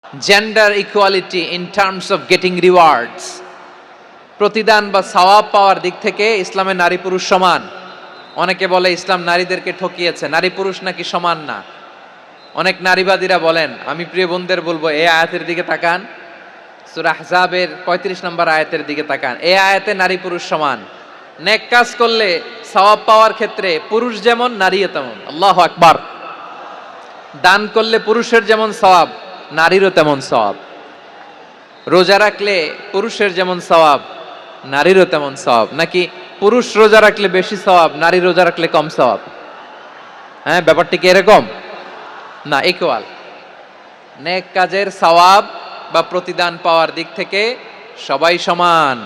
Gender equality in terms of getting rewards, প্রতিদান বা সওয়াব পাওয়ার দিক থেকে ইসলামে নারী পুরুষ সমান। অনেকে বলে ইসলাম নারীদেরকে ঠকিয়েছে, নারী পুরুষ নাকি সমান না। অনেক নারীবাদীরা বলেন, আমি প্রিয় বোনদের বলবো এই আয়াতের দিকে তাকান, সূরা আহজাবের 35 নম্বর আয়াতের দিকে তাকান। এই আয়াতে নারী পুরুষ সমান। নেক কাজ করলে সওয়াব পাওয়ার ক্ষেত্রে পুরুষ যেমন নারীও তেমন। আল্লাহু আকবার। দান করলে পুরুষের যেমন সওয়াব, নারীরও তেমন সওয়াব। রোজা রাখলে পুরুষের যেমন সওয়াব, নারীরও তেমন সওয়াব। নাকি পুরুষ রোজা রাখলে বেশি সওয়াব, নারী রোজা রাখলে কম সওয়াব? হ্যাঁ, ব্যাপারটি কি এরকম না? ইকুয়াল। নেক কাজের সওয়াব বা প্রতিদান পাওয়ার দিক থেকে সবাই সমান,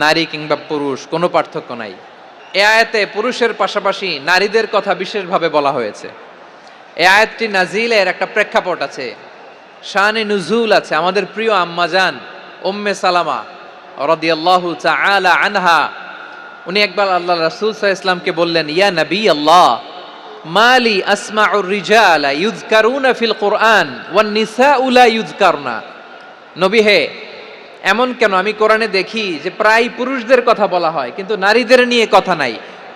নারী কিংবা পুরুষ কোনো পার্থক্য নাই। এই আয়াতে পুরুষের পাশাপাশি নারীদের কথা বিশেষভাবে বলা হয়েছে। এই আয়াতটি নাজিলের একটা প্রেক্ষাপট আছে, শানে নুজুল আছে। আমাদের প্রিয় আম্মাজান উম্মে সালামা রাদিয়াল্লাহু তাআলা আনহা, উনি একবার আল্লাহ রাসূল সাল্লাল্লাহু আলাইহি ওয়াসাল্লামকে বললেন, ইয়া নবী আল্লাহ, মালি আসমাউর রিজালা ইউযকারুনা ফিল কুরআন ওয়ান নিসাউ লা ইউযকারনা। নবী হে, এমন কেন আমি কোরআনে দেখি যে প্রায় পুরুষদের কথা বলা হয় কিন্তু নারীদের নিয়ে কথা নাই।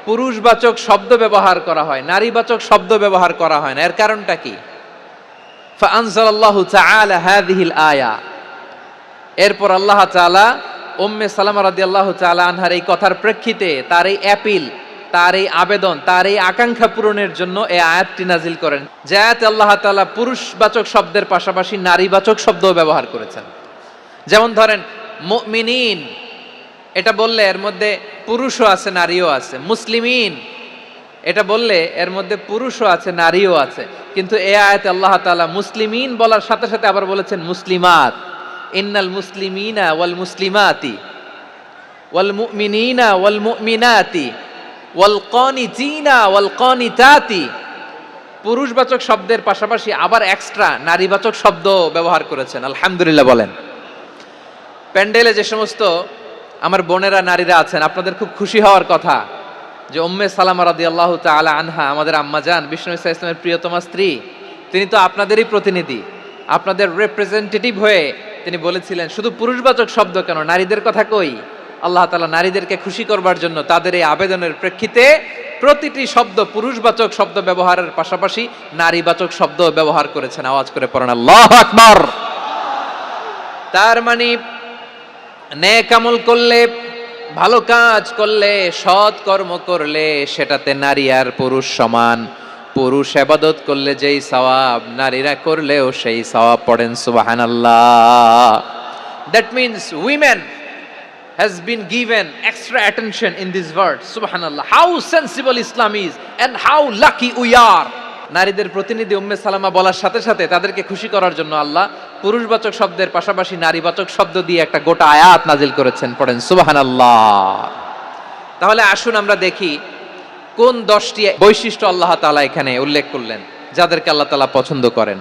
পুরুষবাচক শব্দ ব্যবহার করা হয়, নারীবাচক শব্দ ব্যবহার করা হয় না। এর কারণটা কি? ফাআনজালাল্লাহু তাআলা হাযিহিল আয়া। এরপর আল্লাহ তাআলা উম্মে সালামা রাদিয়াল্লাহু তাআলা আনহার এই কথার প্রেক্ষিতে, তার এই অ্যাপিল, তার এই আবেদন, তার এই আকাঙ্ক্ষা পূরণের জন্য এই আয়াতটি নাজিল করেন। যে আয়াতে আল্লাহ তাআলা পুরুষবাচক শব্দের পাশাপাশি নারীবাচক শব্দও ব্যবহার করেছেন। যেমন ধরেন মুমিনিন, এটা বললে এর মধ্যে পুরুষও আছে নারীও আছে। মুসলিমিন, এটা বললে এর মধ্যে পুরুষও আছে নারীও আছে। কিন্তু এই আয়াতে আল্লাহ তাআলা মুসলিমিন বলার সাথে সাথে আবার বলেছেন মুসলিমাত। ইন্নাল মুসলিমিনা ওয়াল মুসলিমাতি ওয়াল মুমিনিনা ওয়াল মুমিনাতি ওয়াল কানিতিনা ওয়াল কানিতাতি। পুরুষবাচক শব্দের পাশাপাশি আবার এক্সট্রা নারীবাচক শব্দ ব্যবহার করেছেন। আলহামদুলিল্লাহ বলেন। প্যান্ডেলে যে সমস্ত আমার বোনেরা নারীরা আছেন, আপনাদের খুব খুশি হওয়ার কথা যে উম্মে সালামা রাদিয়াল্লাহু তাআলা আনহা, আমাদের আম্মাজান বিষ্ণু ইসা ইসলামের প্রিয়তমা স্ত্রী, তিনি তো আপনাদেরই প্রতিনিধি, আপনাদের রিপ্রেজেন্টেটিভ হয়ে তিনি বলেছিলেন শুধু পুরুষবাচক শব্দ কেন, নারীদের কথা কই। আল্লাহ তাআলা নারীদেরকে খুশি করবার জন্য তাদের এই আবেদনের প্রেক্ষিতে প্রতিটি শব্দ পুরুষবাচক শব্দ ব্যবহারের পাশাপাশি নারীবাচক শব্দ ব্যবহার করেছেন। আওয়াজ করে পড়েন আল্লাহু আকবার। তার মানে নেক আমল করলে, ভালো কাজ করলে, সৎ কর্ম করলে সেটাতে নারী আর পুরুষ সমান। পুরুষ ইবাদত করলে যেই সওয়াব, নারীরা করলেও সেই সওয়াব। পড়েন সুবহানাল্লাহ। That means women has been given extra attention in this verse. Subhanallah, how sensible Islam is and how lucky we are. নারীদের প্রতিনিধি উম্মে সালামা বলার সাথে সাথে তাদেরকে খুশি করার জন্য আল্লাহ পুরুষবাচক শব্দের পাশাপাশি নারীবাচক শব্দ দিয়ে একটা গোটা আয়াত নাজিল করেছেন। পড়েন সুবহানাল্লাহ। তাহলে আসুন আমরা দেখি কোন 10টি বৈশিষ্ট্য আল্লাহ তাআলা এখানে উল্লেখ করলেন যাদেরকে আল্লাহ তাআলা পছন্দ করেন।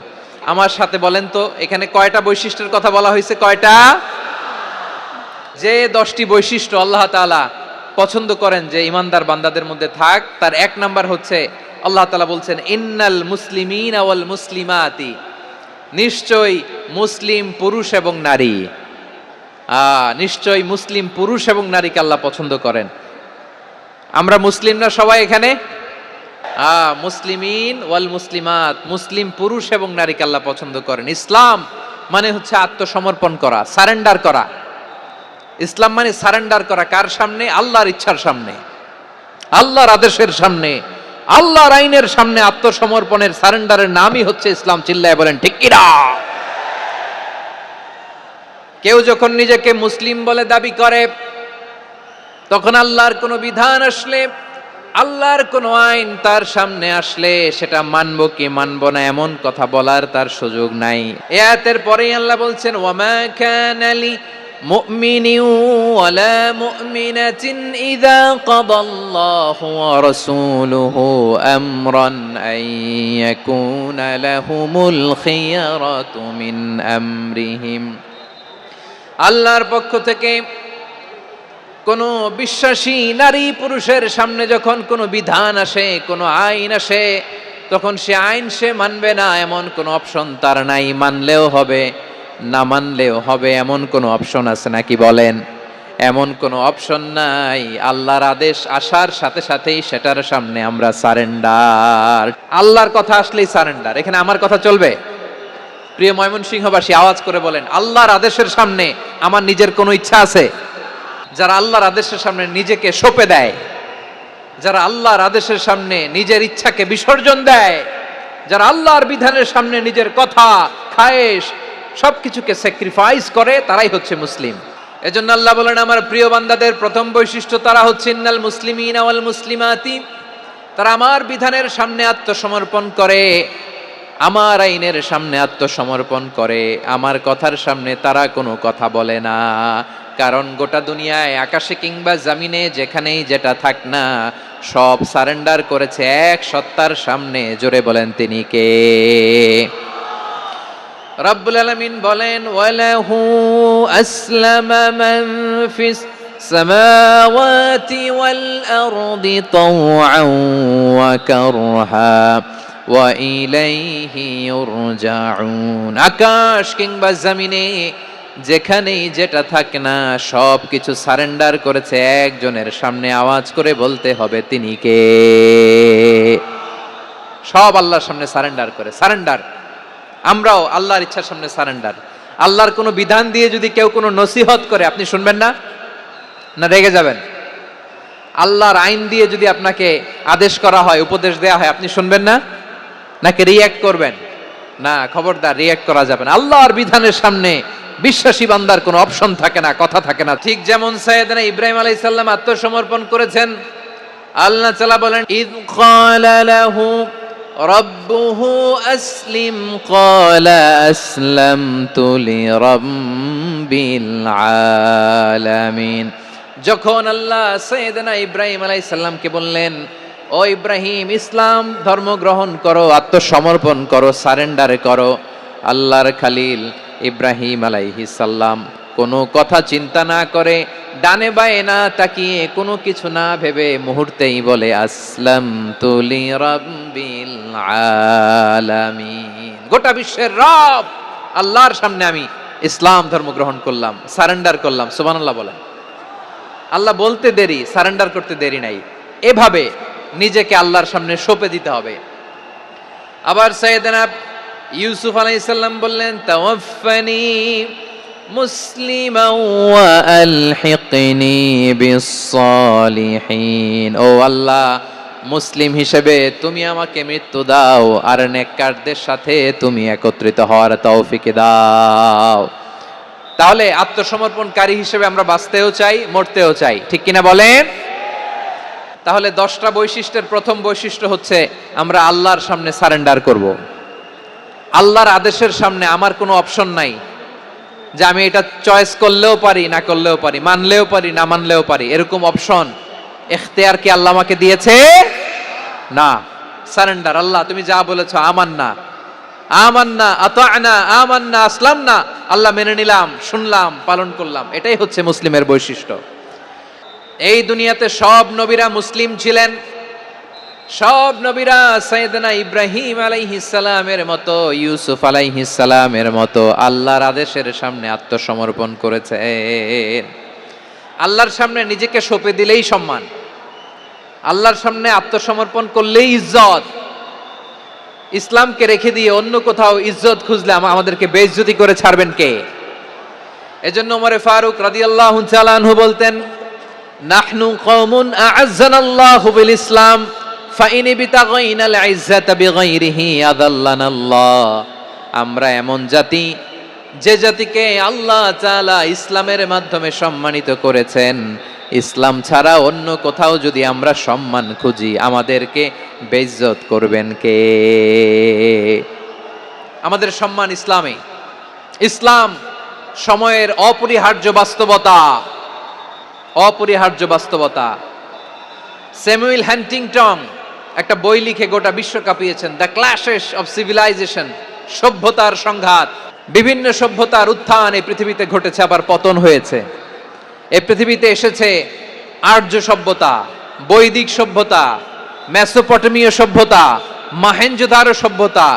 আমার সাথে বলেন তো, এখানে কয়টা বৈশিষ্ট্যের কথা বলা হয়েছে? কয়টা? যে 10টি বৈশিষ্ট্য আল্লাহ তাআলা পছন্দ করেন যে ইমানদার বান্দাদের মধ্যে থাক, তার 1 নাম্বার হচ্ছে আল্লাহ তাআলা বলছেন ইন্নাল মুসলিমিনা ওয়াল মুসলিমাতি, নিশ্চয়ই মুসলিম পুরুষ এবং নারী। নিশ্চয়ই মুসলিম পুরুষ এবং নারীকে আল্লাহ পছন্দ করেন। আমরা মুসলিমরা সবাই এখানে মুসলিমিন ওয়াল মুসলিমাত, মুসলিম পুরুষ এবং নারীকে আল্লাহ পছন্দ করেন। ইসলাম মানে হচ্ছে আত্মসমর্পণ করা, সারেন্ডার করা। ইসলাম মানে সারেন্ডার করা কার সামনে? আল্লাহর ইচ্ছার সামনে, আল্লাহর আদেশের সামনে, আল্লাহর আইনের সামনে আত্মসমর্পণের, সারেন্ডারের নামই হচ্ছে ইসলাম। চিল্লায় বলেন ঠিক কিনা? কেউ যখন নিজেকে মুসলিম বলে দাবি করে, তখন আল্লাহর কোনো বিধান আসলে, আল্লাহর কোনো আইন তার সামনে আসলে সেটা মানবো কি মানবো না এমন কথা বলার তার সুযোগ নাই। এই আয়াতের পরেই আল্লাহ বলছেন ওয়ামা কানা লি মুমিনিন ওয়ালা মুমিনাতিন ইযা কাদাল্লাহু ওয়া রাসূলুহু আমরান আন ইয়াকুনা লাহুমুল খিয়ারাতু মিন আমরিহিম। আল্লাহর পক্ষ থেকে কোনো বিশ্বাসী নারী পুরুষের সামনে যখন কোনো বিধান আসে, কোনো আইন আসে, তখন সে আইন সে মানবে না এমন কোনো অপশন তার নাই। মানলেও হবে না মানলেও হবে এমন কোনো অপশন আছে নাকি বলেন? এমন কোনো অপশন নাই। আল্লাহর আদেশ আসার সাথে সাথেই সেটার সামনে আমরা সারেন্ডার। আল্লাহর কথা আসলেই সারেন্ডার। এখানে আমার কথা চলবে? প্রিয় ময়মনসিংহবাসী, আওয়াজ করে বলেন, আল্লাহর আদেশের সামনে আমার নিজের কোনো ইচ্ছা আছে? যারা আল্লাহর আদেশের সামনে নিজেকে সঁপে দেয়, যারা আল্লাহর আদেশের সামনে নিজের ইচ্ছাকে বিসর্জন দেয়, যারা আল্লাহর বিধানের সামনে নিজের কথা, খায়েশ সবকিছুকে স্যাক্রিফাইস করে, তারাই হচ্ছে মুসলিম। এজন্য আল্লাহ বলেন, আমার প্রিয় বান্দাদের প্রথম বৈশিষ্ট্য তারা হচ্ছে ইন্নাল মুসলিমিনা ওয়াল মুসলিমাতি, তারা আমার বিধানের সামনে আত্মসমর্পণ করে, আমার আইনের সামনে আত্মসমর্পণ করে, আমার কথার সামনে তারা কোনো কথা বলে না। কারণ গোটা দুনিয়ায় আকাশে কিংবা জমিনে যেখানেই যেটা থাক না, সব সারেন্ডার করেছে এক সত্তার সামনে। জোরে বলেন, তিনি কে? রব্বুল আলামিন বলেন, ওয়ালাহু আসলামা মান ফিস সামাওয়াতি ওয়াল আরদি তাওআন ওয়া কারহা ওয়া ইলাইহি ইউরজাউন। আকাশ কিংবা জমিনে যেখানেই যেটা থাকে না, সব কিছু সারেন্ডার করেছে একজনের সামনে। আওয়াজ করে বলতে হবে, তিনি কে? সব আল্লাহর সামনে সারেন্ডার করে। সারেন্ডার। আমরাও আল্লাহর ইচ্ছার সামনে সারেন্ডার। আল্লাহর কোনো বিধান দিয়ে যদি কেউ কোনো নসিহত করে, আপনি শুনবেন না? না রেগে যাবেন? আল্লাহর আইন দিয়ে যদি আপনাকে আদেশ করা হয়, উপদেশ দেয়া হয়, আপনি শুনবেন না? নাকি রিয়্যাক্ট করবেন? না, খবরদার, রিয়্যাক্ট করা যাবে না। আল্লাহর বিধানের সামনে বিশ্বাসী বান্দার কোনো অপশন থাকে না, কথা থাকে না। ঠিক যেমন সাইয়েদনা ইব্রাহিম আলাইহিস সালাম আত্মসমর্পণ করেছেন। আল্লাহ তাআলা বলেন, ইয ক্বালা লাহু রাব্বুহু আসলিম ক্বালা আসলামতু লিরাব্বিল আলামিন। যখন আল্লাহ সাইয়েদনা ইব্রাহিম আলাইহিস সালামকে বললেন, ও ইব্রাহিম, ইসলাম ধর্ম গ্রহণ করো, আত্মসমর্পণ করো, সারেন্ডার করো, আল্লাহর খালিল ইব্রাহিম আলাইহিস সালাম কোনো কথা চিন্তা না করে, ডানে বায়ে না তাকিয়ে, কোনো কিছু না ভেবে মুহূর্তেই বলে, আসলামতু লিরাব্বিল আলামিন। গোটা বিশ্বের রব আল্লাহর সামনে আমি ইসলাম ধর্ম গ্রহণ করলাম, সারেন্ডার করলাম। সুবহানাল্লাহ বলেন। আল্লাহ বলতে দেরি, সারেন্ডার করতে দেরি নাই। এভাবে নিজেকে আল্লাহর সামনে সঁপে দিতে হবে। আবার সাইয়েদনা ইউসুফ আলাইহিস সালাম বললেন, তাওয়াফফানি মুসলিমান ওয়া আলহিকনি বিস সালিহিন। ও আল্লাহ, মুসলিম হিসেবে তুমি আমাকে মৃত্যু দাও, আর নেককারদের সাথে তুমি একত্রিত হওয়ার তৌফিক দাও। তাহলে আত্মসমর্পণকারী হিসেবে আমরা বাঁচতেও চাই, মরতেও চাই, ঠিক কিনা বলেন? তাহলে 10টা বৈশিষ্ট্যের প্রথম বৈশিষ্ট্য হচ্ছে আমরা আল্লাহর সামনে সারেন্ডার করব। আল্লাহর আদেশের সামনে আমার কোনো অপশন নাই যে আমি এটা চয়েস করলেও পারি, না করলেও পারি, মানলেও পারি, না মানলেও পারি, এরকম অপশন ইখতিয়ার কি আল্লাহ আমাকে দিয়েছে? না। সারেন্ডার। আল্লাহ তুমি যা বলেছো, আমান্না আমান্না আতা'না আমান্না আসলামনা, আল্লাহ মেনে নিলাম, শুনলাম, পালন করলাম। এটাই হচ্ছে মুসলিমের বৈশিষ্ট্য। এই দুনিয়াতে সব নবীরা মুসলিম ছিলেন। সব নবীরা সাইয়েদনা ইব্রাহিম আলাইহিস সালামের মতো, ইউসুফ আলাইহিস সালামের মতো আল্লাহর আদেশের সামনে আত্মসমর্পণ করেছেন। আল্লাহর সামনে নিজেকে সঁপে দিলেই সম্মান, আল্লাহর সামনে আত্মসমর্পণ করলেই ইজ্জত। ইসলামকে রেখে দিয়ে অন্য কোথাও ইজ্জত খুঁজলে আমাদেরকে বেইজ্জতি করে ছাড়বেন কে? এজন্য ওমর ফারুক রাদিয়াল্লাহু তাআলা আনহু বলতেন, নাহনু কওমুন আ'আজ্জানাল্লাহু বিল ইসলাম ফাইন বিতাগাইনাল ইজ্জাতা বিগাইরিহি আযাল্লানাল্লাহ। আমরা এমন জাতি, যে জাতিকে আল্লাহ তাআলা ইসলামের মাধ্যমে সম্মানিত করেছেন, ইসলাম ছাড়া অন্য কোথাও যদি আমরা সম্মান খুঁজি, আমাদেরকে বেইজ্জত করবেন কে? আমাদের সম্মান ইসলামে। ইসলাম সময়ের অপরিহার্য বাস্তবতা, অপরিহার্য বাস্তবতা। স্যামুয়েল হ্যান্টিংটন একটা বই লিখে গোটা বিশ্ব কাঁপিয়েছেন, দ্য ক্ল্যাশেস অফ সিভিলাইজেশন, সভ্যতার সংঘাত। বিভিন্ন সভ্যতার উত্থান এই পৃথিবীতে ঘটেছে, আবার পতন হয়েছে। এই পৃথিবীতে এসেছে আর্য সভ্যতা, বৈদিক সভ্যতা, মেসোপটেমীয় সভ্যতা, মহেঞ্জোদারো সভ্যতা,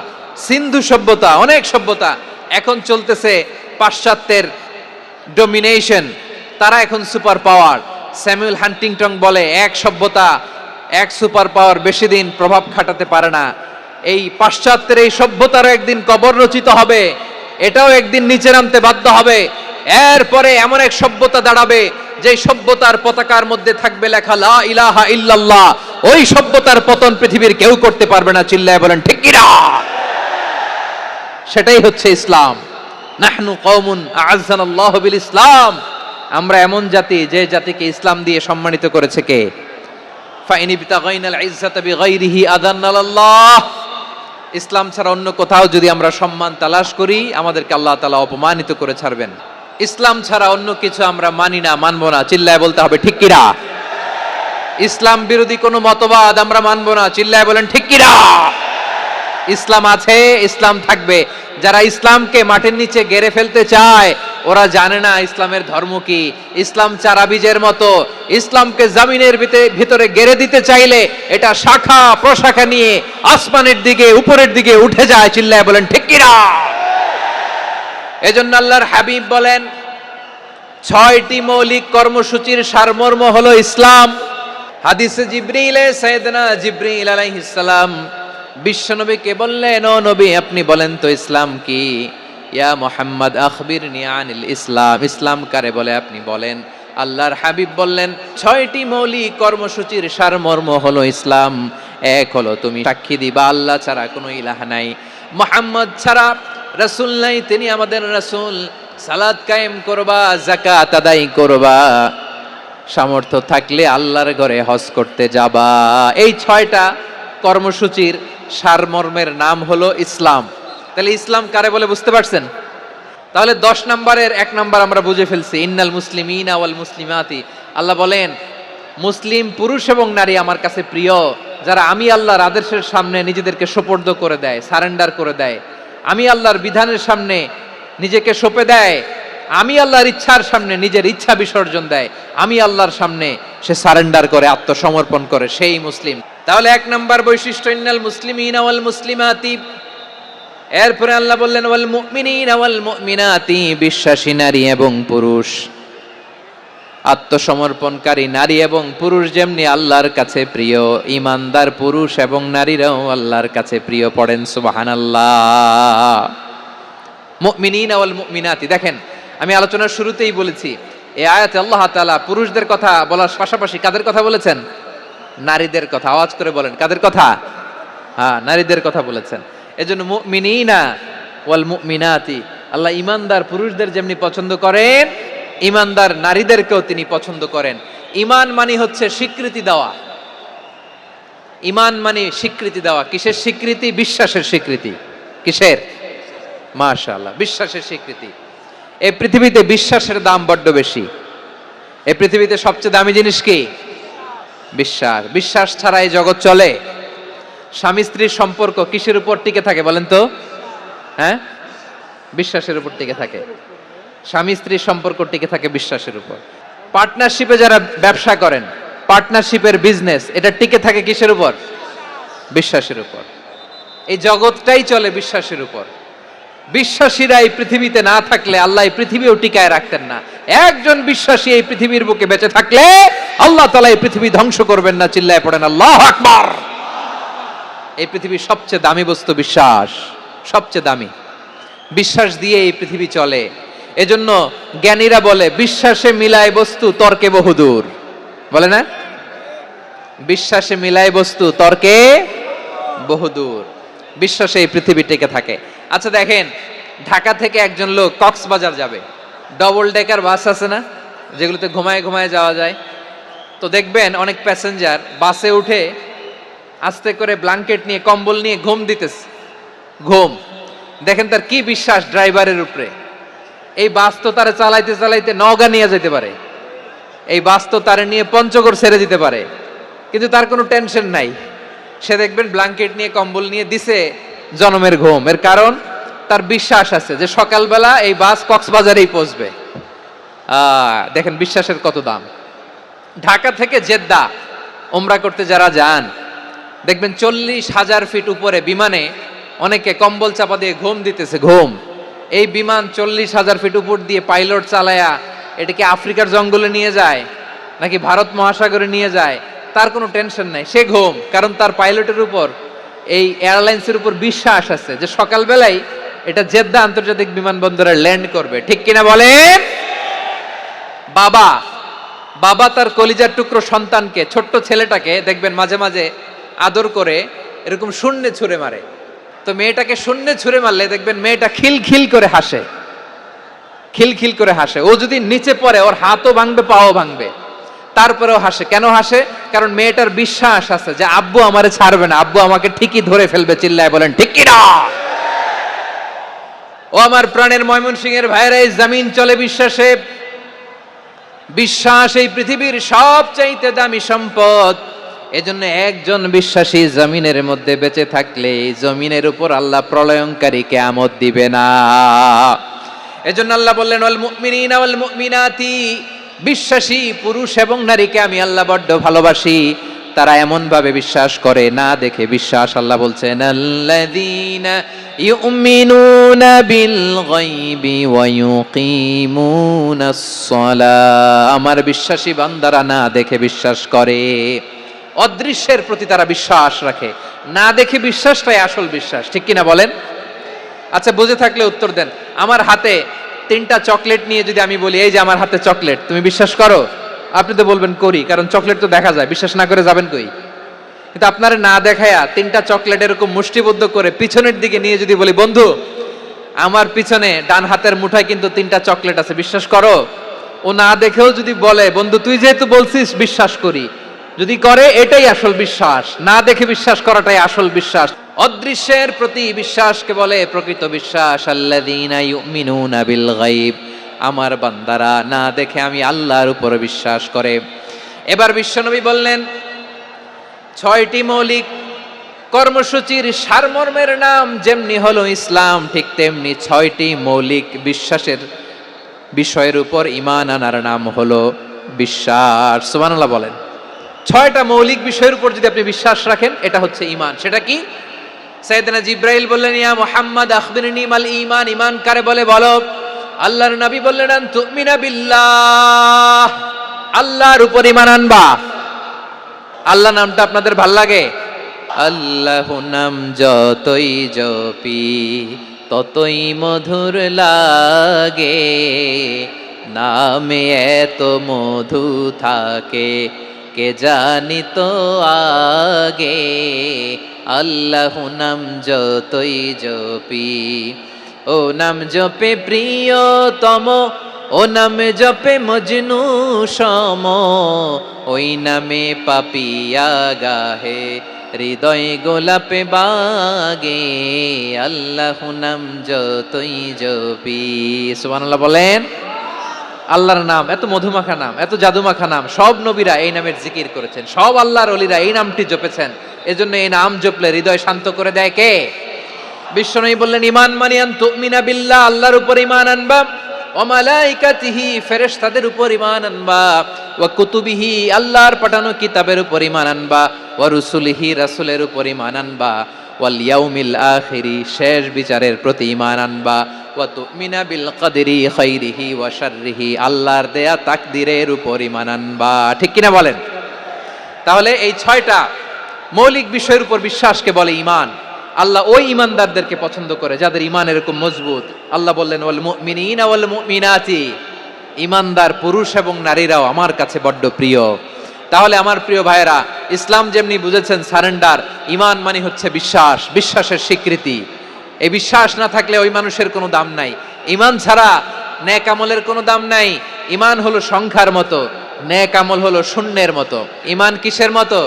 সিন্ধু সভ্যতা, অনেক সভ্যতা। এখন চলতেছে পাশ্চাত্যের ডমিনেশন, তারা এখন সুপার পাওয়ার। স্যামুয়েল হান্টিংটন বলে এক সভ্যতা এক সুপার পাওয়ার বেশি দিন প্রভাব খাটাতে পারে না। এই পাশ্চাত্যের এই সভ্যতারও একদিন কবর রচিত হবে, এটাও একদিন নিচে নামতে বাধ্য হবে। এরপরে এমন এক সভ্যতা দাঁড়াবে যে সভ্যতার পতাকার মধ্যে থাকবে লেখা লা ইলাহা ইল্লাল্লাহ। ওই সভ্যতার পতন পৃথিবীর কেউ করতে পারবে না, চিল্লায় বলেন ঠিক কিনা? সেটাই হচ্ছে ইসলাম। নাহনু কওমুন আ'আজ্জানাল্লাহু বিল ইসলাম, আমরা এমন জাতি যে জাতিকে ইসলাম দিয়ে সম্মানিত করেছে কে? ফাইন ইবতাগাইনাল ইজ্জাতা বিগাইরিহি আযান্নাল্লাহ, ইসলাম ছাড়া অন্য কোথাও যদি আমরা সম্মান তালাশ করি আমাদেরকে আল্লাহ তাআলা অপমানিত করে ছাড়বেন। ইসলাম ছাড়া অন্য কিছু আমরা মানি না, মানবো না, চিল্লায় বলতে হবে ঠিক কিনা? ইসলাম বিরোধী কোনো মতবাদ আমরা মানবো না, চিল্লায় বলেন ঠিক কিনা? ইসলাম আছে, ইসলাম থাকবে। যারা ইসলামকে মাটির নিচে গেড়ে ফেলতে চায় ওরা জানে না ইসলামের ধর্ম কি। ইসলাম চারা বীজের মতো, ইসলামকে জমিনের ভিতরে গেড়ে দিতে চাইলে এটা শাখা প্রশাখা নিয়ে আসমানের দিকে উপরের দিকে উঠে যায়, চিল্লায় বলেন ঠিক কিনা? এজন্য আল্লাহর হাবিব বলেন 6টি মৌলিক কর্মসূচির সারমর্ম হলো ইসলাম। হাদিসে জিবরিলে সাইয়েদনা জিবরিল আলাইহিস সালাম বিশ্বনবীকে বললেন, ও নবী আপনি বলেন তো ইসলাম কি? ইয়া মুহাম্মদ আখবিরনি আনিল ইসলাম, ইসলাম কারে বলে আপনি বলেন। আল্লাহর হাবিব বললেন 6টি মৌলিক কর্মসূচির সারমর্ম হলো ইসলাম। এক হলো তুমি সাক্ষী দিবা আল্লাহ ছাড়া কোনো ইলাহ নাই, মুহাম্মদ ছাড়া রাসূল নাই, তিনি আমাদের রাসূল। সালাত কায়েম করবা, যাকাত আদায় করবা, সামর্থ্য থাকলে আল্লাহর ঘরে হজ করতে যাবা। এই 6টা কর্মসূচির সারমর্মের নাম হলো ইসলাম। তাহলে ইসলাম কারে বলে বুঝতে পারছেন? তাহলে 10 নম্বরের 1 নম্বর আমরা বুঝে ফেলছি, ইন্নাল মুসলিমিনা ওয়াল মুসলিমাতি। আল্লাহ বলেন মুসলিম পুরুষ এবং নারী আমার কাছে প্রিয়, যারা আমি আল্লাহর আদেশের সামনে নিজেদেরকে সোপর্দ করে দেয়, সারেন্ডার করে দেয়, আমি আল্লাহর বিধানের সামনে নিজেকে সঁপে দেয়, আমি আল্লাহর ইচ্ছার সামনে নিজের ইচ্ছা বিসর্জন দেয়, আমি আল্লাহর সামনে সে সারেন্ডার করে আত্মসমর্পণ করে, সেই মুসলিম। তাহলে 1 নম্বর বৈশিষ্ট্য ইন্নাল মুসলিমিনা ওয়াল মুসলিমাতি। এরপরে আল্লাহ বললেন ওয়াল মুমিনিনা ওয়াল মুমিনাতি, বিশ্বাসী নারী এবং পুরুষ। আত্মসমর্পণকারী নারী এবং পুরুষ যেমনি আল্লাহর কাছে প্রিয়, ঈমানদার পুরুষ এবং নারীরাও আল্লাহর কাছে প্রিয়। পড়েন সুবহানাল্লাহ। মুমিনিনা ওয়াল মুমিনাতি, দেখেন আমি আলোচনার শুরুতেই বলেছি এই আয়াতে আল্লাহ তাআলা পুরুষদের কথা বলার পাশাপাশি কাদের কথা বলেছেন? নারীদের কথা। আওয়াজ করে বলেন কাদের কথা? হ্যাঁ, নারীদের কথা বলেছেন। এজন্য মুমিনিনা ওয়াল মুমিনাতি, আল্লাহ ঈমানদার পুরুষদের যেমনি পছন্দ করেন ঈমানদার নারীদেরকেও তিনি পছন্দ করেন। ঈমান মানে হচ্ছে স্বীকৃতি দেওয়া। ঈমান মানে স্বীকৃতি দেওয়া। কিসের স্বীকৃতি? বিশ্বাসের স্বীকৃতি। কিসের? মাশাআল্লাহ, বিশ্বাসের স্বীকৃতি। এই পৃথিবীতে বিশ্বাসের দাম বড্ড বেশি। এই পৃথিবীতে সবচেয়ে দামি জিনিস কি? বিশ্বাস। বিশ্বাস ছাড়া এই জগৎ চলে? স্বামী স্ত্রীর সম্পর্ক কিসের উপর টিকে থাকে বলেন তো? হ্যাঁ, বিশ্বাসের উপর টিকে থাকে। স্বামী স্ত্রীর সম্পর্ক টিকে থাকে বিশ্বাসের উপর। পার্টনারশিপে যারা ব্যবসা করেন, পার্টনারশিপের বিজনেস, এটা টিকে থাকে কিসের উপর? বিশ্বাসের উপর। এই জগৎটাই চলে বিশ্বাসের উপর। বিশ্বাসীরা এই পৃথিবীতে না থাকলে আল্লাহ এই পৃথিবীও টিকায় রাখতেন না। একজন বিশ্বাসী এই পৃথিবীর বুকে বেঁচে থাকলে আল্লাহ তাআলা এই পৃথিবী ধ্বংস করবেন না, চিল্লায় পড়েন আল্লাহু আকবার। এই পৃথিবীর সবচেয়ে দামি বস্তু বিশ্বাস, সবচেয়ে দামি। বিশ্বাস দিয়ে এই পৃথিবী চলে। এজন্য জ্ঞানীরা বলে বিশ্বাসে মিলায় বস্তু তর্কে বহুদূর, বলে না? বিশ্বাসে মিলায় বস্তু তর্কে বহুদূর। বিশ্বাসে এই পৃথিবী টিকে থাকে। আচ্ছা দেখেন, ঢাকা থেকে একজন লোক কক্সবাজার যাবে, ডবল ডেকার বাস আছে না যেগুলোতে ঘুমায় ঘুমায় যাওয়া যায়, তো দেখবেন অনেক প্যাসেঞ্জার বাসে উঠে আস্তে করে ব্ল্যাঙ্কেট নিয়ে কম্বল নিয়ে ঘুম দিতেছে। ঘুম দেখেন তার কি বিশ্বাস ড্রাইভারের উপরে। এই বাস তো তারে চালাইতে চালাইতে নওগাঁ নিয়ে যেতে পারে, এই বাস তো তারে নিয়ে পঞ্চগড় ছেড়ে দিতে পারে, কিন্তু তার কোনো টেনশন নাই। সে দেখবেন ব্ল্যাঙ্কেট নিয়ে কম্বল নিয়ে দিছে জনমের ঘুম। এর কারণ তার বিশ্বাস আছে যে সকালবেলা এই বাস কক্সবাজারেই পৌঁছবে। দেখেন বিশ্বাসের কত দাম। ঢাকা থেকে জেদ্দা ওমরা করতে যারা যান দেখবেন 40,000 ফিট উপরে বিমানে অনেকে কম্বল চাপা দিয়ে ঘুম দিতেছে। ঘুম এই বিমান 40,000 ফিট উপর দিয়ে পাইলট চালায়া এটাকে আফ্রিকার জঙ্গলে নিয়ে যায় নাকি ভারত মহাসাগরে নিয়ে যায়, তার কোনো টেনশন নাই, সে ঘুম। কারণ তার পাইলটের উপর, এই এয়ারলাইন্সের উপর বিশ্বাস আছে যে সকালবেলায় এটা জেদ্দা আন্তর্জাতিক বিমানবন্দরে ল্যান্ড করবে। ঠিক কিনা বলেন? বাবা বাবা তার কলিজার টুকরো সন্তানকে, ছোট্ট ছেলেটাকে দেখবেন মাঝে মাঝে আদর করে এরকম শূন্যে ছুঁড়ে মারে। তো মেয়েটাকে শূন্যে ছুঁড়ে মারলে দেখবেন মেয়েটা খিলখিল করে হাসে, খিলখিল করে হাসে। ও যদি নিচে পড়ে ওর হাতও ভাঙবে, পাও ভাঙবে, তারপরেও হাসে। কেন হাসে? কারণ মেয়েটার বিশ্বাস আছে যে আব্বু আমারে ছাড়বে না, আব্বু আমাকে ঠিকই ধরে ফেলবে। চিল্লায় বলেন ঠিক কি না? ও আমার প্রাণের ময়মনসিংহের ভাইরা, এই জমিন চলে বিশ্বাসে। বিশ্বাস এই পৃথিবীর সবচাইতে দামি সম্পদ। এজন্য একজন বিশ্বাসী জমিনের মধ্যে বেঁচে থাকলে এই জমিনের উপর আল্লাহ প্রলয়ঙ্কারী কিয়ামত দিবে না। এজন্য আল্লাহ বললেন ওয়াল মুমিনিনা ওয়াল মুমিনাতি, বিশ্বাসী পুরুষ এবং নারীকে আমি আল্লাহ বড্ড ভালোবাসি। তারা এমন ভাবে বিশ্বাস করে, না দেখে বিশ্বাস। আল্লাহ বলছেন আল্লাযীনা ইউমিনুনা বিল গায়বি ওয়া ইউকিমুনাস সালাহ, আমার বিশ্বাসী বান্দারা না দেখে বিশ্বাস করে। অদৃশ্যের প্রতি তারা বিশ্বাস রাখে, না দেখে বিশ্বাসটাই আসল বিশ্বাস। ঠিক কিনা বলেন? আচ্ছা, বুঝে থাকলে উত্তর দেন। আমার হাতে 3টা চকলেট নিয়ে যদি আমি বলি এই যে আমার হাতে চকলেট, তুমি বিশ্বাস করো? আপনি তো বলবেন করি, কারণ চকলেট তো দেখা যায়, বিশ্বাস না করে যাবেন কই? কিন্তু আপনারা না দেখায়া 3টা চকলেট এরকম মুষ্টিবদ্ধ করে পিছনের দিকে নিয়ে যদি বলি বন্ধু আমার পিছনে ডান হাতের মুঠায় কিন্তু 3টা চকলেট আছে, বিশ্বাস করো? ও না দেখেও যদি বলে বন্ধু তুই যেহেতু বলছিস বিশ্বাস করি, যদি করে এটাই আসল বিশ্বাস। না দেখে বিশ্বাস করাটাই আসল বিশ্বাস। অদৃশ্যের প্রতি বিশ্বাসকে বলে প্রকৃত বিশ্বাস। আল্লাযীনা ইউমিনুনা বিল গায়ব, আমার বান্দারা না দেখে আমি আল্লাহর উপর বিশ্বাস করে। এবার বিশ্বনবী বললেন 6টি মৌলিক কর্মসূচির সারমর্মের নাম যেমনি হলো ইসলাম, ঠিক তেমনি 6টি মৌলিক বিশ্বাসের বিষয়ের উপর ঈমান আনার নাম হলো বিশ্বাস। সুবহানাল্লাহ বলেন। 6টা মৌলিক বিষয়ের উপর যদি আপনি বিশ্বাস রাখেন এটা হচ্ছে ঈমান। সেটা কি? সাইয়েদনা জিবরাইল বললেন ইয়া মুহাম্মদ আখবিরনি মাল ঈমান, ঈমান কারে বলে বলো। আল্লাহর নবী বললেন আন তুমিনা বিল্লাহ, আল্লাহর উপর ঈমান আনবা। আল্লাহ নামটা আপনাদের ভাল লাগে? আল্লাহ নাম যতই জপি ততই মধুর লাগে, নামে এত মধু থাকে কে জানি তো আগে। আল্লাহ নাম যতই জপি, ও নাম জপে প্রিয়তম, ও নামে জপে মজনু সম, ওই নামে পাপিয়া গাহে হৃদয় গোলাপে বাগে। আল্লাহ নাম যতই জপি। সুবহানাল্লাহ বলেন। আল্লাহর নাম এত মধুমাখা নাম, এত জাদুমাখা নাম, সব নবীরা এই নামের জিকির করেছেন, সব আল্লাহর ওলিরা এই নামটি জপেছেন। এজন্য এই নাম জপলে হৃদয় শান্ত করে দেয় কে? বিশ্বনবী বললেন ঈমান মানে আন তুমিনা বিল্লাহ, আল্লাহর উপর ঈমান আনবা, ওয়া মালাইকাতিহি ফেরেশতাদের উপর ঈমান আনবা, ওয়া কুতুবিহি আল্লাহর পাঠানো কিতাবের উপর ঈমান আনবা, ওয়া রুসুলিহি রাসূলের উপর ঈমান আনবা, ওয়াল ইয়াউমিল আখিরি শেষ বিচারের প্রতি ঈমান আনবা, ওয়া তুমিনা বিল কদরি খাইরিহি ওয়া শাররিহি আল্লাহর দেয়া তাকদীরের উপর ঈমান আনবা। ঠিক কিনা বলেন? তাহলে এই 6টা মৌলিক বিষয়ের উপর বিশ্বাসকে বলে ঈমান। আল্লাহ ওই ঈমানদারদেরকে পছন্দ করে যাদের ঈমান এরকম মজবুত। আল্লাহ বললেন ওয়াল মুমিনিনা ওয়াল মুমিনাতি, ঈমানদার পুরুষ এবং নারীরাও আমার কাছে বড্ড প্রিয়। তাহলে আমার প্রিয় ভাইয়েরা, ইসলাম যেমনি বুঝেছেন সারেন্ডার, ঈমান মানে হচ্ছে বিশ্বাস, বিশ্বাসের স্বীকৃতি। এই বিশ্বাস না থাকলে ওই মানুষের কোনো দাম নাই। ঈমান ছাড়া নেক আমলের কোনো দাম নাই। ঈমান হলো সংখ্যার মতো, নেক আমল হলো শূন্যের মতো। ঈমান কিসের মতো?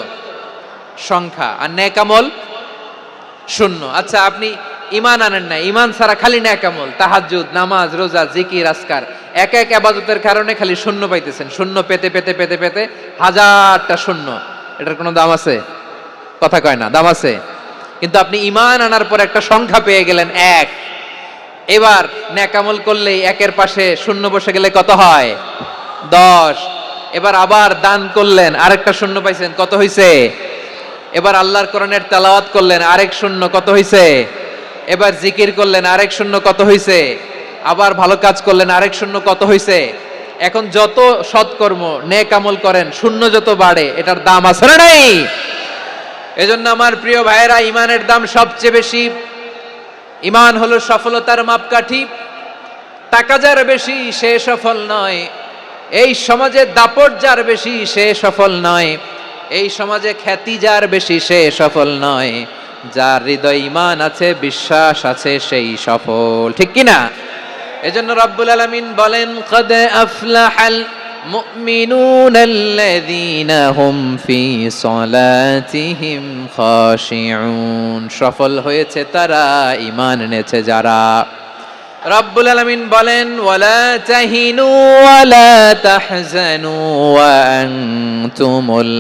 সংখ্যা, আর নেক আমল শূন্য। আচ্ছা, আপনি ঈমান আনেন না, ঈমান ছাড়া খালি নেক আমল, তাহাজ্জুদ, নামাজ, রোজা, জিকির, আজকার, এক এক ইবাদতের কারণে খালি শূন্য পাইতেছেন। শূন্য পেতে পেতে পেতে পেতে হাজারটা শূন্য। এটার কোনো দাম আছে? কথা কয় না, দাম আছে। কিন্তু আপনি ঈমান আনার পর একটা সংখ্যা পেয়ে গেলেন 1। এবার নেক আমল করলেই একের পাশে শূন্য বসে গেলে কত হয়? 10। এবার আবার দান করলেন, আরেকটা শূন্য পাইছেন, কত হইছে? এবার আল্লাহর কোরআনের তেলাওয়াত করলেন, আরেক শূন্য, কত হইছে? এবার জিকির করলেন, আরেক শূন্য কত হইছে? আবার ভালো কাজ করলেন, আরেক শূন্য কত হইছে? এখন যত সৎকর্ম নেক আমল করেন, শূন্য যত বাড়ে, এটার দাম আছে না নাই? এজন্য আমার প্রিয় ভাইয়েরা, ইমানের দাম সবচেয়ে বেশি। ইমান হলো সফলতার মাপকাঠি। টাকা যার বেশি সে সফল নয়, এই সমাজে দাপট যার বেশি সে সফল নয়, এই সমাজে খ্যাতি যার বেশি সে সফল নয়, যার হৃদয় ঈমান আছে, বিশ্বাস আছে, সেই সফল। ঠিক কি না? এজন্য রব্বুল আলামিন বলেন, ক্বাদ আফলাহাল মুমিনুনাল্লাযীনা হুম ফি সলাতিহিম খাশিউন। সফল হয়েছে তারা, ঈমান এনেছে যারা। রব্বুল আলামিন বলেন, ওয়ালা তাহিনু ওয়ালা তাহজানু ওয়া আনতুমুল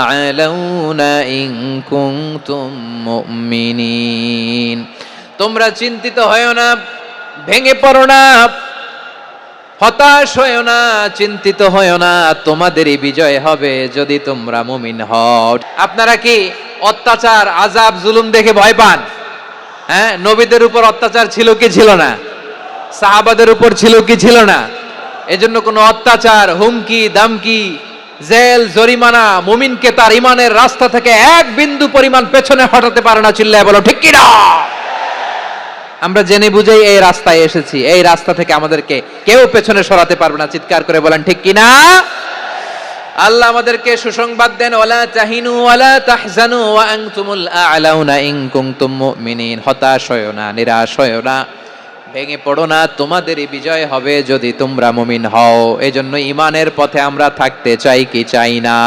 আ'লাউনা ইন কুনতুম মুমিনিন। তোমরা চিন্তিত হয়ো না, ভেঙে পড়ো না, হতাশ হয়ো না, চিন্তিত হয়ো না, তোমাদেরই বিজয় হবে যদি তোমরা মুমিন হও। আপনারা কি অত্যাচার, আযাব, জুলুম দেখে ভয় পান? হ্যাঁ, নবীদের উপর অত্যাচার ছিল কি ছিল না? সাহাবাদের উপর ছিল কি ছিল না? এজন্য কোনো অত্যাচার, হুমকি, দামকি, জেল, জরিমানা মুমিনকে তার ইমানের রাস্তা থেকে এক বিন্দু পরিমাণ পেছনে হটাতে পারে না। চিল্লায় বলো ঠিক কি না? আমরা জেনে বুঝেই এই রাস্তায় এসেছি, এই রাস্তা থেকে আমাদেরকে কেউ পেছনে সরাতে পারবে না। চিৎকার করে বলেন ঠিক কি না? আল্লাহ আমাদেরকে সুসংবাদ দেন, ওয়ালা তাহিনু ওয়ালা তাহজানু ওয়া আনতুমুল আ'লাউনা ইন কুনতুম মুমিনিন। হতাশ হয়ো না, নিরাশ হয়ো না, ভেঙে পড়ো না, তোমাদেরই বিজয় হবে যদি তোমরা মুমিন হও। এজন্য ঈমানের পথে আমরা থাকতে চাই কি চাই না?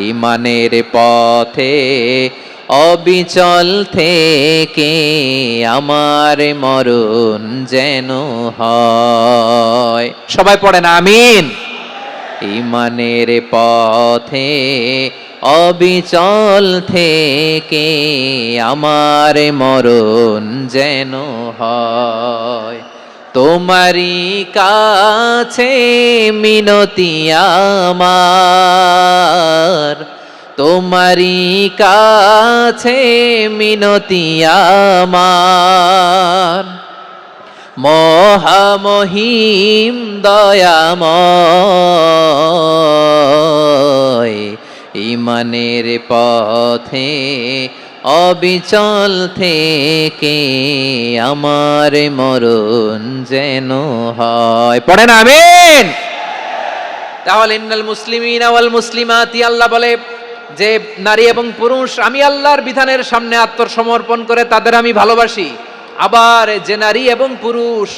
ঈমানের পথে অবিচল থেকে আমার মরণ যেন হয়। সবাই পড়েন আমিন। ঈমানের পথে অবিচল থেকে আমার মরণ যেন হয়। তোমারই কাছে মিনতি আমার, তোমারই কাছে মিনতি আমার, মহামহিম দয়াময়। ঈমানের পথে অবিচল থেকে আমার মরণ যেন হয়। পড়েন আমিন। তাহলে ইন্নাল মুসলিমিনা ওয়াল মুসলিমাতি, আল্লাহ বলে যে নারী এবং পুরুষ আমি আল্লাহর বিধানের সামনে আত্মসমর্পণ করে তাদের আমি ভালোবাসি। আবার যে নারী এবং পুরুষ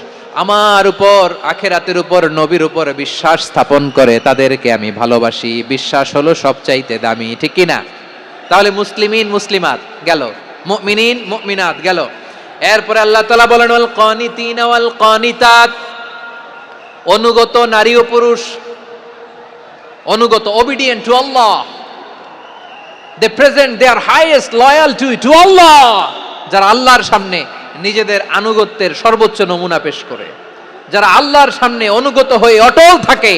আমার উপর, আখিরাতের উপর, নবীর উপর বিশ্বাস স্থাপন করে তাদেরকে আমি ভালোবাসি। বিশ্বাস হলো সবচাইতে দামি। ঠিক কি না? তাহলে মুসলিমিন মুসলিমাত গেল, মুমিনিন মুমিনাত গেল। এরপরে আল্লাহ তাআলা বলেন, ওয়াল কানিতিনা ওয়াল কানিতাত, অনুগত নারী ও পুরুষ, অনুগত, obedient to Allah, they present their highest loyalty to Allah, যারা আল্লাহর সামনে নিজেদের আনুগত্যের সর্বোচ্চ নমুনা পেশ করে, যারা আল্লাহর সামনে অনুগত হয়ে অটল থাকে,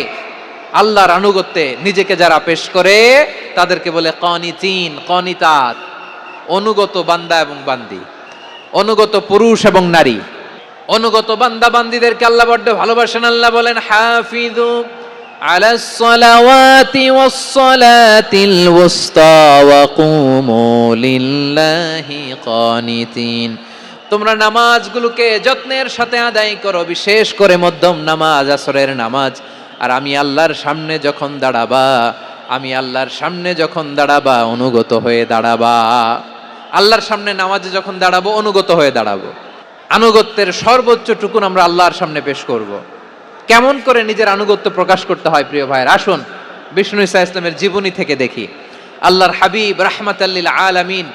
আল্লাহর আনুগত্যে নিজেকে যারা পেশ করে তাদেরকে বলে কানিতিন, কানিতাত, অনুগত বান্দা এবং বান্দি, অনুগত পুরুষ এবং নারী। অনুগত বান্দা বান্দিদেরকে আল্লাহ বড্ড ভালোবাসেন। আল্লাহ বলেন, হাফিযু আলাস সালাওয়াতি ওয়াস সালাতিল ওয়ুসতা ওয়া কুমু লিল্লাহি কানিতিন। তোমরা নামাজগুলোকে যত্নের সাথে আদায় করো, বিশেষ করে মধ্যম নামাজ, আসরের নামাজ। আর আমি আল্লাহর সামনে যখন দাঁড়াবা, আমি আল্লাহর সামনে যখন দাঁড়াবা অনুগত হয়ে দাঁড়াবা। আল্লাহর সামনে নামাজে যখন দাঁড়াবো অনুগত হয়ে দাঁড়াবো। আনুগত্যের সর্বোচ্চ টুকুন আমরা আল্লাহর সামনে পেশ করব। কেমন করে নিজের আনুগত্য প্রকাশ করতে হয় প্রিয় ভাইয়ের, আসুন বিষ্ণু ঈসা ইসলামের জীবনী থেকে দেখি। আল্লাহর হাবিব রাহমাতাল লিল আলামিন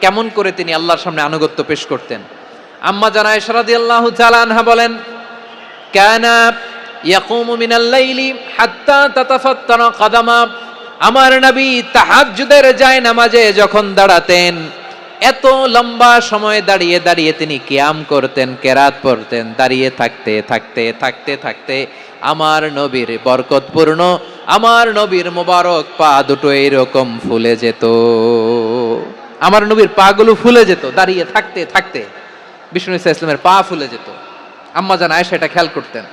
কেমন করে তিনি আল্লাহর সামনে আনুগত্য পেশ করতেন। আম্মা জানা আয়েশা রাদিয়াল্লাহু তাআলা আনহা বলেন, কানা ইয়াকুমু মিনাল লাইলি হাত্তা তাতাফাত্তারা কাদামা। আমার নবী তাহাজ্জুদের যায় নামাজে যখন দাঁড়াতেন, এত লম্বা সময় দাঁড়িয়ে দাঁড়িয়ে তিনি কিয়াম করতেন, কেরাত পড়তেন। দাঁড়িয়ে থাকতে থাকতে থাকতে থাকতে আমার নবীর বরকতপূর্ণ, আমার নবীর মোবারক পা দুটো এইরকম ফুলে যেত। আমার নবীর পা গুলো ফুলে যেত দাঁড়িয়ে থাকতে থাকতে, বিষ্ণু ইসলামের পা ফুলে যেত। আম্মা জান আয়েশা এটা খেয়াল করতেন,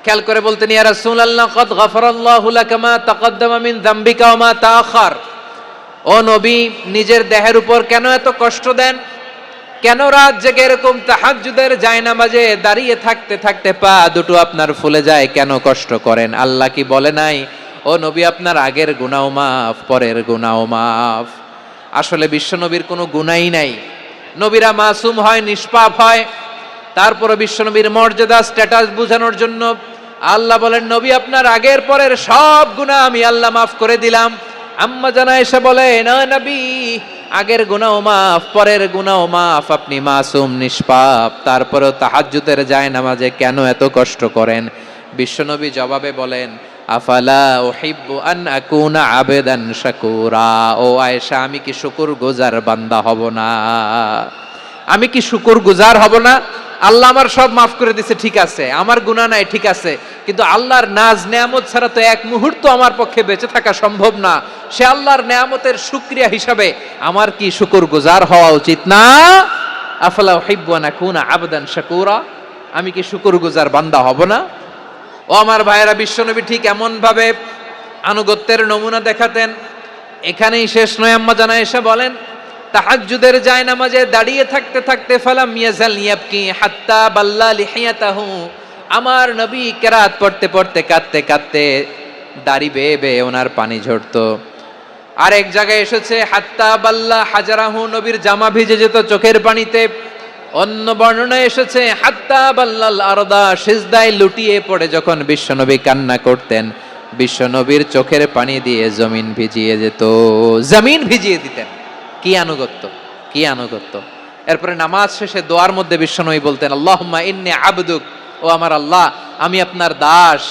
খেয়াল করে বলতেন, ইয়া রাসূলুল্লাহ কদ গফারাল্লাহু লাকা মা তাকাদ্দামা মিন যামবিকা ওয়া মা তাআখার। ও নবী, নিজের দেহের উপর কেন এত কষ্ট দেন? কেন রাত জেগে এরকম তাহাজ্জুদের জায়নামাজে দাঁড়িয়ে থাকতে থাকতে পা দুটো আপনার ফুলে যায়, কেন কষ্ট করেন? আল্লাহ কি বলে নাই, ও নবী আপনার আগের গুনাহ মাফ, পরের গুনাহ মাফ? আসলে বিশ্ব নবীর কোনো গুনাহই নাই, নবীরা মাসুম হয়, নিষ্পাপ হয়। তারপরে বিশ্বনবীর মর্যাদা স্ট্যাটাস বোঝানোর জন্য আল্লাহ বলেন, নবী আপনার আগের পরের সব গুনাহ আমি আল্লাহ মাফ করে দিলাম। আম্মা জানা এসে বলে, না নবী, আগের গুনাহ মাফ, পরের গুনাহ মাফ, আপনি মাসুম নিষ্পাপ, তারপরেও তাহাজ্জুদের জায়নামাজে কেন এত কষ্ট করেন? বিশ্বনবী জবাবে বলেন, আফালা উহিব্বু আন আকুনা আবেদান শাকুরা। ও আয়েশা, আমি কি শুকরগুজার বান্দা হব না? আমি কি শুকরগুজার হব না? আল্লাহ আমার সব মাফ করে দিয়েছে, ঠিক আছে, আমার গুনাহ নাই, ঠিক আছে, কিন্তু আল্লাহর নাজ নেয়ামত ছাড়া তো এক মুহূর্ত আমার পক্ষে বেঁচে থাকা সম্ভব না। সে আল্লাহর নেয়ামতের শুকরিয়া হিসাবে আমার কি শুকরগুজার হওয়া উচিত না? আফালা উহিব্বু আন আকুনা আবদান শাকুরা, আমি কি শুকরগুজার বান্দা হব না? ও আমার ভাইয়েরা, বিশ্বনবী ঠিক এমন ভাবে আনুগত্যের নমুনা দেখাতেন। এখানেই শেষ নয়, আম্মা জানা এসে বলেন, তাহাজ্জুদের জায়নামাজে দাঁড়িয়ে থাকতে থাকতে ফালাম ইয়াজাল ইয়াবকি হাত্তা বাল্লা লিহিয়াতাহু। আমার নবী কেরাত পড়তে পড়তে কাঁদতে কাঁদতে দাড়ি বেয়ে বেয়ে ওনার পানি ঝরতো। আর এক জায়গায় এসেছে হাত্তা বাল্লা হাজারাহু, নবীর জামা ভিজে যেত চোখের পানিতে। অন্য বর্ণনায় এসেছে হাত্তা বাল্লাল আরদা, সিজদায় লুটিয়ে পড়ে যখন বিশ্বনবী কান্না করতেন, বিশ্বনবীর চোখের পানি দিয়ে জমিন ভিজিয়ে যেত, জমিন ভিজিয়ে দিতেন। কি আনুগত্য, কি আনুগত্য! এরপরে নামাজ শেষে দোয়ার মধ্যে বিশ্বনবী বলতেন, আল্লাহুম্মা ইন্নী আবদুক, ও আমার আল্লাহ, আমি আপনার দাস।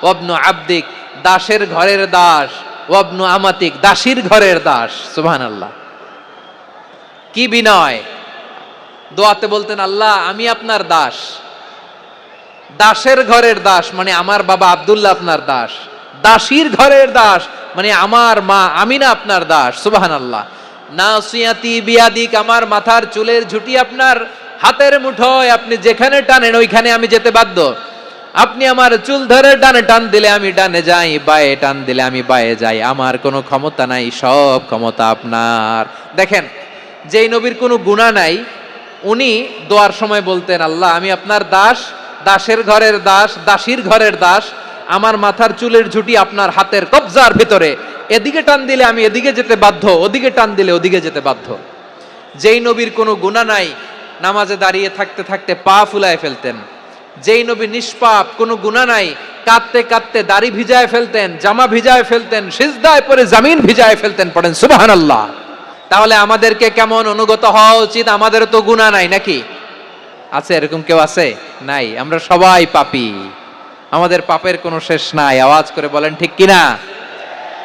ওয়াবনু আবদিক, দাসের ঘরের দাস। ওয়াবনু আমাতিক, দাসীর ঘরের দাস। সুবহানাল্লাহ, কি বিনয়! দোয়াতে বলতেন, আল্লাহ আমি আপনার দাস। দাসের ঘরের দাস মানে আমার বাবা আব্দুল্লাহ আপনার দাস। দাসীর ঘরের দাস মানে আমার মা আমিনা আপনার দাস। সুবহানাল্লাহ। নাসিয়াতি বিয়াদিক, আমার মাথার চুলের ঝুঁটি আপনার হাতের মুঠোয়, আপনি যেখানে টানেন ওইখানে আমি যেতে বাধ্য। আপনি আমার চুল ধরে ডানে টান দিলে আমি ডানে যাই, বায়ে টান দিলে আমি বায়ে যাই, আমার কোনো ক্ষমতা নাই, সব ক্ষমতা আপনার। দেখেন, যেই নবীর কোনো গুনাহ নাই, উনি দোয়ার সময় বলতেন, আল্লাহ আমি আপনার দাস, দাসের ঘরের দাস, দাসীর ঘরের দাস, আমার মাথার চুলের ঝুঁটি আপনার হাতের কবজার ভিতরে, এদিকে টান দিলে আমি এদিকে যেতে বাধ্য, ওদিকে টান দিলে ওদিকে যেতে বাধ্য। যেই নবীর কোনো গুনাহ নাই, নামাজে দাঁড়িয়ে থাকতে থাকতে পা ফুলায় ফেলতেন। যেই নবী নিষ্পাপ, কোনো গুনাহ নাই, কাঁদতে কাঁদতে দাড়ি ভিজায় ফেলতেন, জামা ভিজায় ফেলতেন, সিজদায় পড়ে জমিন ভিজায় ফেলতেন। পড়েন সুবহানাল্লাহ। তাহলে আমাদেরকে কেমন অনুগত হওয়া উচিত? আমাদের তো গুনাহ নাই নাকি? আছে এরকম কেউ? আছে? নাই। আমরা সবাই পাপী, আমাদের পাপের কোনো শেষ নাই। আওয়াজ করে বলেন ঠিক কিনা?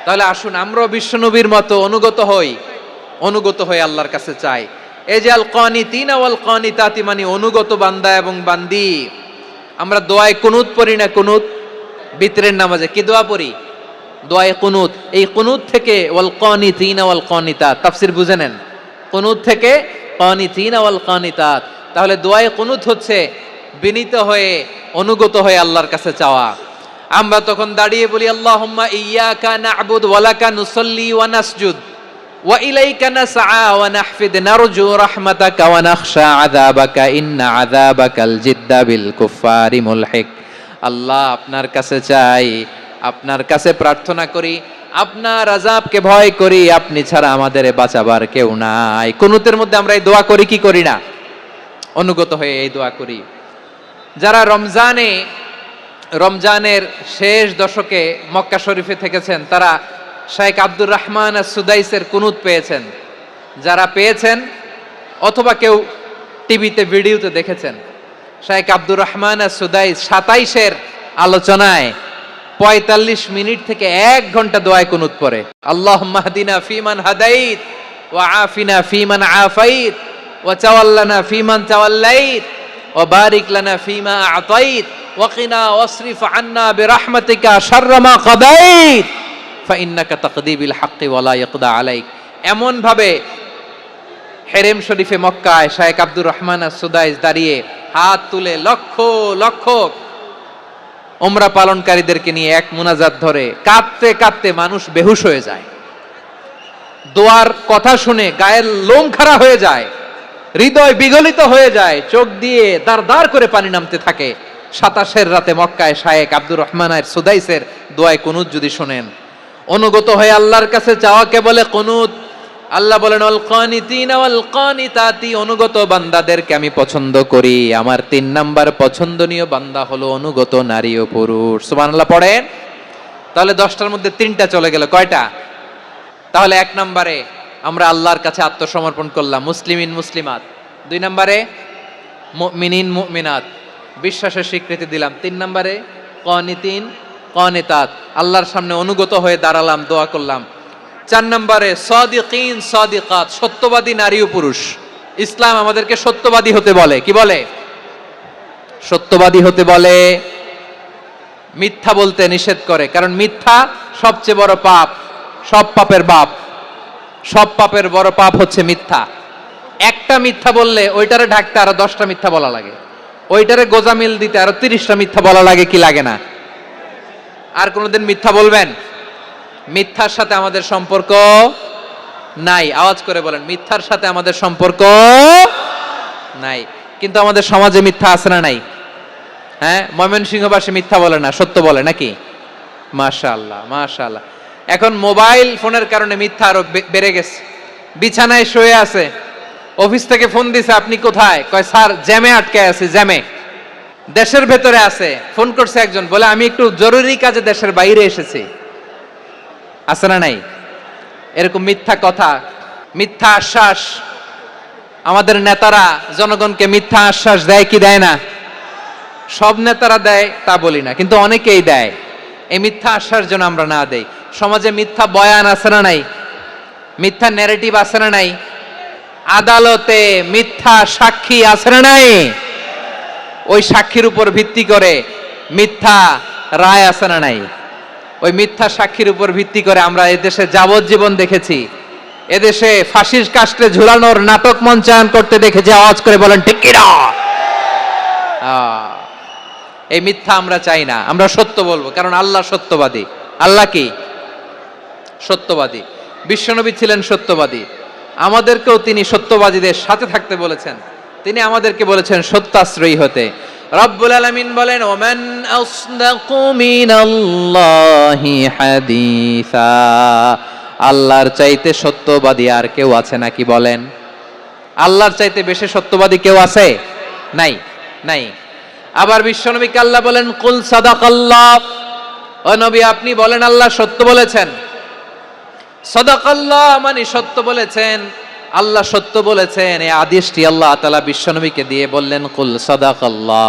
তাহলে আসুন আমরাও বিশ্বনবীর মতো অনুগত হই, অনুগত হয়ে আল্লাহর কাছে চাই। এই যে আল কানিতিনা ওয়াল কানিতাতি, মানে অনুগত বান্দা এবং বান্দি। আমরা দোয়ায় কুনুত পড়ি না? কুনুত বিতরের নামাজে কি দোয়া পড়ি? দোয়ায়ে কুনুত। এই কুনুত থেকে ওয়াল কানিতিনা ওয়াল কানিতাত, তাফসীর বুঝে নেন। কুনুত থেকে কানিতিনা ওয়াল কানিতাত। তাহলে দোয়ায়ে কুনুত হচ্ছে বিনীত হয়ে, অনুগত হয়ে আল্লাহর কাছে চাওয়া। আমরা তখন দাঁড়িয়ে বলি, আল্লাহুম্মা ইয়্যাকা না'বুদু ওয়া লাকা নুসাল্লি ওয়া নাসজুদ ওয়া ইলাইকা নাসআ ওয়া নাহফিদ নারজু রাহমাতাকা ওয়া নাখশা আযাবাকা ইন্না আযাবাকাল জিদ্দা বিল কুফফারি মুলহিক। আল্লাহ আপনার কাছে চাই, আপনার কাছে প্রার্থনা করি, আপনার আযাবকে ভয় করি, আপনি ছাড়া আমাদের বাঁচাবার কেউ নাই। কুনুতের মধ্যে আমরা এই দোয়া করি কি করি না? অনুগত হয়ে এই দোয়া করি। যারা রমজানের শেষ দশকে মক্কা শরীফে থেকেছেন, তারা শাইখ আব্দুর রহমান সুদাইসের কুনুত পেয়েছেন। যারা পেয়েছেন অথবা কেউ টিভিতে ভিডিওতে দেখেছেন, শাইখ আব্দুর রহমান সুদাইস 27-এর আলোচনায় 45 মিনিট থেকে 1 ঘন্টা দোয়ায় কুনুত পড়ে। আল্লাহুম্মা হদিনা ফিমান হাদাইত ওয়া আফিনা ফিমান আফাইত ওয়া তাওয়াল্লানা ফিমান তাওয়াল্লাইত ওয়া বারিক লানা ফিমা আতাইত ওয়া কিনা ওয়াসরিফ আন্না বিরহমাতিকা শাররা মা কাদাইত ফাইন্নাকা তাকদি বিল হাক্কি ওয়া লা ইয়াকদা আলাইক। এমন ভাবে হেরেম শরীফে মক্কায় শায়েখ আব্দুর রহমান আস-সুদাইস দাঁড়িয়ে হাত তুলে লক্ষ লক্ষ উমরা পালনকারীদেরকে নিয়ে এক মুনাজাত ধরে কাঁদতে কাঁদতে মানুষ বেহুশ হয়ে যায়। দোয়ার কথা শুনে গায়ের লোম খাড়া হয়ে যায়, হৃদয় বিগলিত হয়ে যায়, চোখ দিয়ে দাঁড় দাঁড় করে পানি নামতে থাকে। 27 রাতে মক্কায় শায়েখ আব্দুর রহমান আস-সুদাইসের দোয়ায় কুনুত যদি শোনেন, অনুগত হয়ে আল্লাহর কাছে চাওয়াকে বলে কুনুত। আল্লাহ বলেন আল কানিতিনা ওয়াল কানিতাতি, অনুগত বান্দাদেরকে আমি পছন্দ করি। আমার 3 নাম্বার পছন্দনীয় বান্দা হলো অনুগত নারী ও পুরুষ। সুবহানাল্লাহ পড়েন। তাহলে 10টার মধ্যে 3টা চলে গেল, কয়টা? তাহলে 1 নম্বরে আমরা আল্লাহর কাছে আত্মসমর্পণ করলাম, মুসলিমিন মুসলিমাত। 2 নম্বরে মুমিনিন মুমিনাত, বিশ্বাসের স্বীকৃতি দিলাম। 3 নম্বরে কানিতিন কানিতাত, আল্লাহর সামনে অনুগত হয়ে দাঁড়ালাম, দোয়া করলাম। 4 নম্বরে সাদিকিন সাদিকাত, সত্যবাদী নারী ও পুরুষ। ইসলাম আমাদেরকে সত্যবাদী হতে বলে। কি বলে? সত্যবাদী হতে বলে, মিথ্যা বলতে নিষেধ করে। কারণ মিথ্যা সবচেয়ে বড় পাপ, সব পাপের বাপ। সব পাপের বড় পাপ হচ্ছে মিথ্যা। একটা মিথ্যা বললে ওইটারে ঢাকতে আরো 10টা মিথ্যা বলা লাগে, ওইটারে গোজামিল দিতে আরো 30টা মিথ্যা বলা লাগে, কি লাগে না? আর কোনোদিন মিথ্যা বলবেন? মিথ্যার সাথে আমাদের সম্পর্ক নাই। আওয়াজ করে বলেন, মিথ্যার সাথে আমাদের সম্পর্ক নাই। কিন্তু আমাদের সমাজে মিথ্যা আছে না নাই? হ্যাঁ, ময়মনসিংহবাসী মিথ্যা বলে না, সত্য বলে নাকি? মাশাআল্লাহ মাশাআল্লাহ। এখন মোবাইল ফোনের কারণে মিথ্যা আরো বেড়ে গেছে। বিছানায় শুয়ে আছে, অফিস থেকে ফোন দিছে, আপনি কোথায়? কয় স্যার জ্যামে আটকে আছি, জ্যামে। দেশের ভেতরে আছে, ফোন করছে একজন, বলে আমি একটু জরুরি কাজে দেশের বাইরে এসেছি। আছে না নাই? এরকম মিথ্যা কথা, মিথ্যা আশ্বাস। আমাদের নেতারা জনগণকে মিথ্যা আশ্বাস দেয় কি দেয় না? সব নেতারা দেয় তা বলি না, কিন্তু অনেকেই দেয়। এই মিথ্যা আশ্বাস যেন আমরা না দেই। সমাজে মিথ্যা বয়ান আছে না নাই? মিথ্যা ন্যারেটিভ আছে না নাই? আদালতে মিথ্যা সাক্ষী আছে না নাই? ওই সাক্ষীর উপর ভিত্তি করে মিথ্যা রায় আছে না নাই? ওই মিথ্যা সাক্ষীর উপর ভিত্তি করে আমরা এদেশে যাবজ্জীবন দেখেছি, এদেশে ফাঁসির কাস্টে ঝুলানোর নাটক মঞ্চায়ন করতে দেখেছি। আওয়াজ করে বলেন ঠিক কি না? এই মিথ্যা আমরা চাই না, আমরা সত্য বলবো, কারণ আল্লাহ সত্যবাদী। আল্লাহ কি? সত্যবাদী। বিশ্বনবী ছিলেন সত্যবাদী, আমাদেরকেও তিনি সত্যবাদীদের সাথে থাকতে বলেছেন। তিনি আমাদেরকে বলেছেন সত্যাশ্রয়ী হতে। রব্বুল আলামিন বলেন ওমান আসদাকু মিনাল্লাহি হাদিসা, আল্লাহর চাইতে সত্যবাদী আর কেউ আছে নাকি বলেন? আল্লাহর চাইতে বেশি সত্যবাদী কেউ আছে? নাই, নাই। আবার বিশ্বনবীকে আল্লাহ বলেন কুল সাদাকাল্লাহ, ও নবী আপনি বলেন আল্লাহ সত্য বলেছেন। সাদাকাল্লাহ মানে সত্য বলেছেন, আল্লাহ সত্য বলেছেন। এই আদেশটি আল্লাহ তাআলা বিশ্বনবীকে দিয়ে বললেন কুল সাদাকাল্লাহ,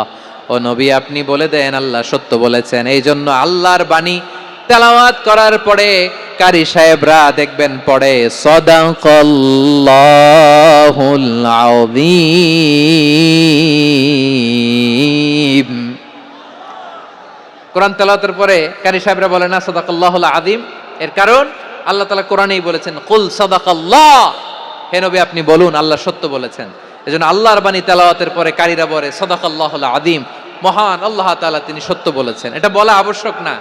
ও নবী আপনি বলে দেন আল্লাহ সত্য বলেছেন। এই জন্য আল্লাহর বাণী তেলাওয়াত করার পরে কারি সাহেবরা দেখবেন পড়ে সাদাকাল্লাহুল আযীম। কোরআন তেলাওয়াতের পরে কারি সাহেবরা বলে না সাদাকাল্লাহুল আযীম, এর কারণ আল্লাহ তাআলা কোরআনেই বলেছেন কুল সাদাকাল্লাহ, হে নবী আপনি বলুন আল্লাহ সত্য বলেছেন। এজন্য আল্লাহর বাণী তেলাওয়াতের পরে কারীরা বলে সাদাকাল্লাহুল আযীম, মহান আল্লাহ তাআলা তিনি সত্য বলেছেন। এটা বলা আবশ্যক না,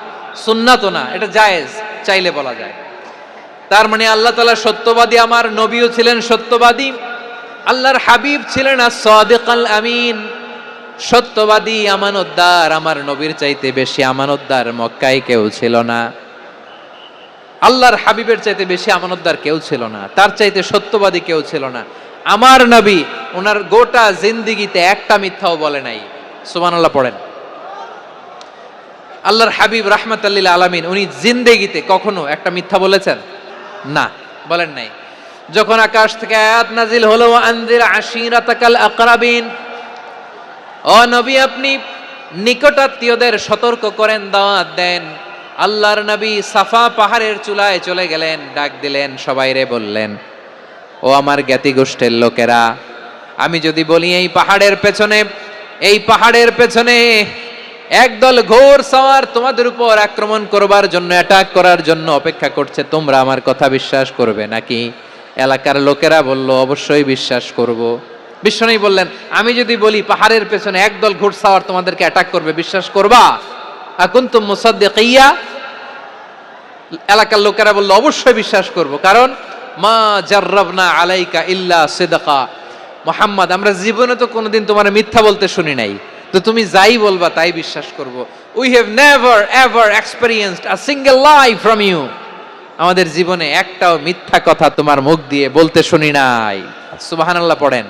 সুন্নাতও না, এটা জায়েজ, চাইলে বলা যায়। তার মানে আল্লাহ তাআলা সত্যবাদী, আমার নবীও ছিলেন সত্যবাদী, আল্লাহর হাবিব ছিলেন as-সাদিকাল আমিন, সত্যবাদী আমানতদার। আমার নবীর চাইতে বেশি আমানতদার মক্কায় কেউ ছিল না, আল্লাহর হাবিবের চাইতে বেশি আমানতদার কেউ ছিল না, তার চাইতে সত্যবাদী কেউ ছিল না। আমার নবী ওনার গোটা জিন্দেগিতে একটা মিথ্যাও বলে নাই। সুবহানাল্লাহ পড়েন। আল্লাহর হাবিব রাহমাতাল লিল আলামিন উনি জিন্দেগিতে কখনো একটা মিথ্যা বলেছেন? না, বলেন নাই। যখন আকাশ থেকে আয়াত নাজিল হলো আনজির আশিরাতাকাল আকরাবিন, ও নবী আপনি নিকটাত্মীয়দের সতর্ক করেন, দাওয়াত দেন। আল্লাহর নবী সাফা পাহাড়ের চূড়ায় চলে গেলেন, ডাক দিলেন, সবাইরে বললেন ও আমার জ্ঞাতি গোষ্ঠীর লোকেরা, আমি যদি বলি এই পাহাড়ের পেছনে একদল ঘোর সওয়ার তোমাদের উপর আক্রমণ করবার জন্য, অ্যাটাক করার জন্য অপেক্ষা করছে, তোমরা আমার কথা বিশ্বাস করবে নাকি? এলাকার লোকেরা বলল অবশ্যই বিশ্বাস করব। বিশ্বনবী বললেন, আমি যদি বলি পাহাড়ের পেছনে একদল ঘোড়সাওয়ার তোমাদেরকে অ্যাটাক করবে, বিশ্বাস করবা? আকুনতুম মুসাদ্দিকিয়া? এলাকার লোকেরা বলল অবশ্যই বিশ্বাস করব, কারণ মা জাররাবনা আলাইকা ইল্লা সিদকা। মুহাম্মদ, আমরা জীবনে তো কোনোদিন তোমার মিথ্যা বলতে শুনি নাই, তো তুমি যাই বলবা তাই বিশ্বাস করব। We have never ever experienced a single lie from you. আমাদের জীবনে একটাও মিথ্যা কথা তোমার মুখ দিয়ে বলতে শুনি নাই। সুবহানাল্লাহ পড়েন।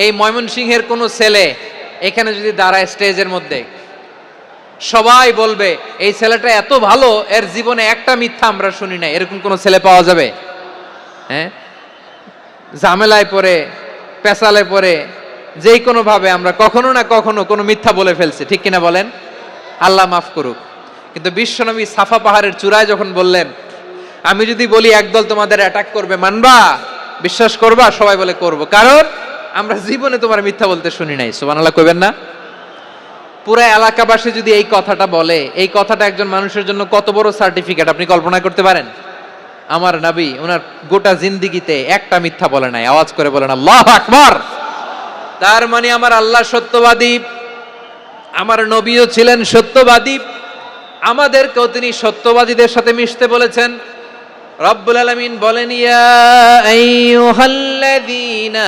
এই ময়মনসিংহের কোন ছেলে এখানে যদি দাঁড়ায় স্টেজের মধ্যে, সবাই বলবে এই ছেলেটা এত ভালো, এর জীবনে একটা মিথ্যা আমরা শুনি নাই, এরকম কোন ছেলে পাওয়া যাবে? হ্যাঁ, ঝামেলায় পড়ে, পেশালে পড়ে, যেই কোনো ভাবে আমরা কখনো না কখনো কোনো মিথ্যা বলে ফেলছি, ঠিক কিনা বলেন? আল্লাহ মাফ করুক। কিন্তু বিশ্বনবী সাফা পাহাড়ের চূড়ায় যখন বললেন, আমি যদি বলি একদল তোমাদের অ্যাটাক করবে, মানবা? বিশ্বাস করবা? সবাই বলে করব, কারণ আমরা জীবনে তোমার মিথ্যা বলতে শুনি নাই। সুবহানাল্লাহ কইবেন না? পুরো এলাকাবাসী যদি এই কথাটা বলে, এই কথাটা একজন মানুষের জন্য কত বড় সার্টিফিকেট আপনি কল্পনা করতে পারেন? আমার নবী ওনার গোটা জিন্দেগিতে একটা মিথ্যা বলে নাই। আওয়াজ করে বলেন আল্লাহু আকবার। তার মানে আমার আল্লাহ সত্যবাদী, আমার নবীও ছিলেন সত্যবাদী, আমাদেরকেও তিনি সত্যবাদীদের সাথে মিশতে বলেছেন। রব্বুল আলামিন বলেন, ইয়া আইয়ুহাল্লাযীনা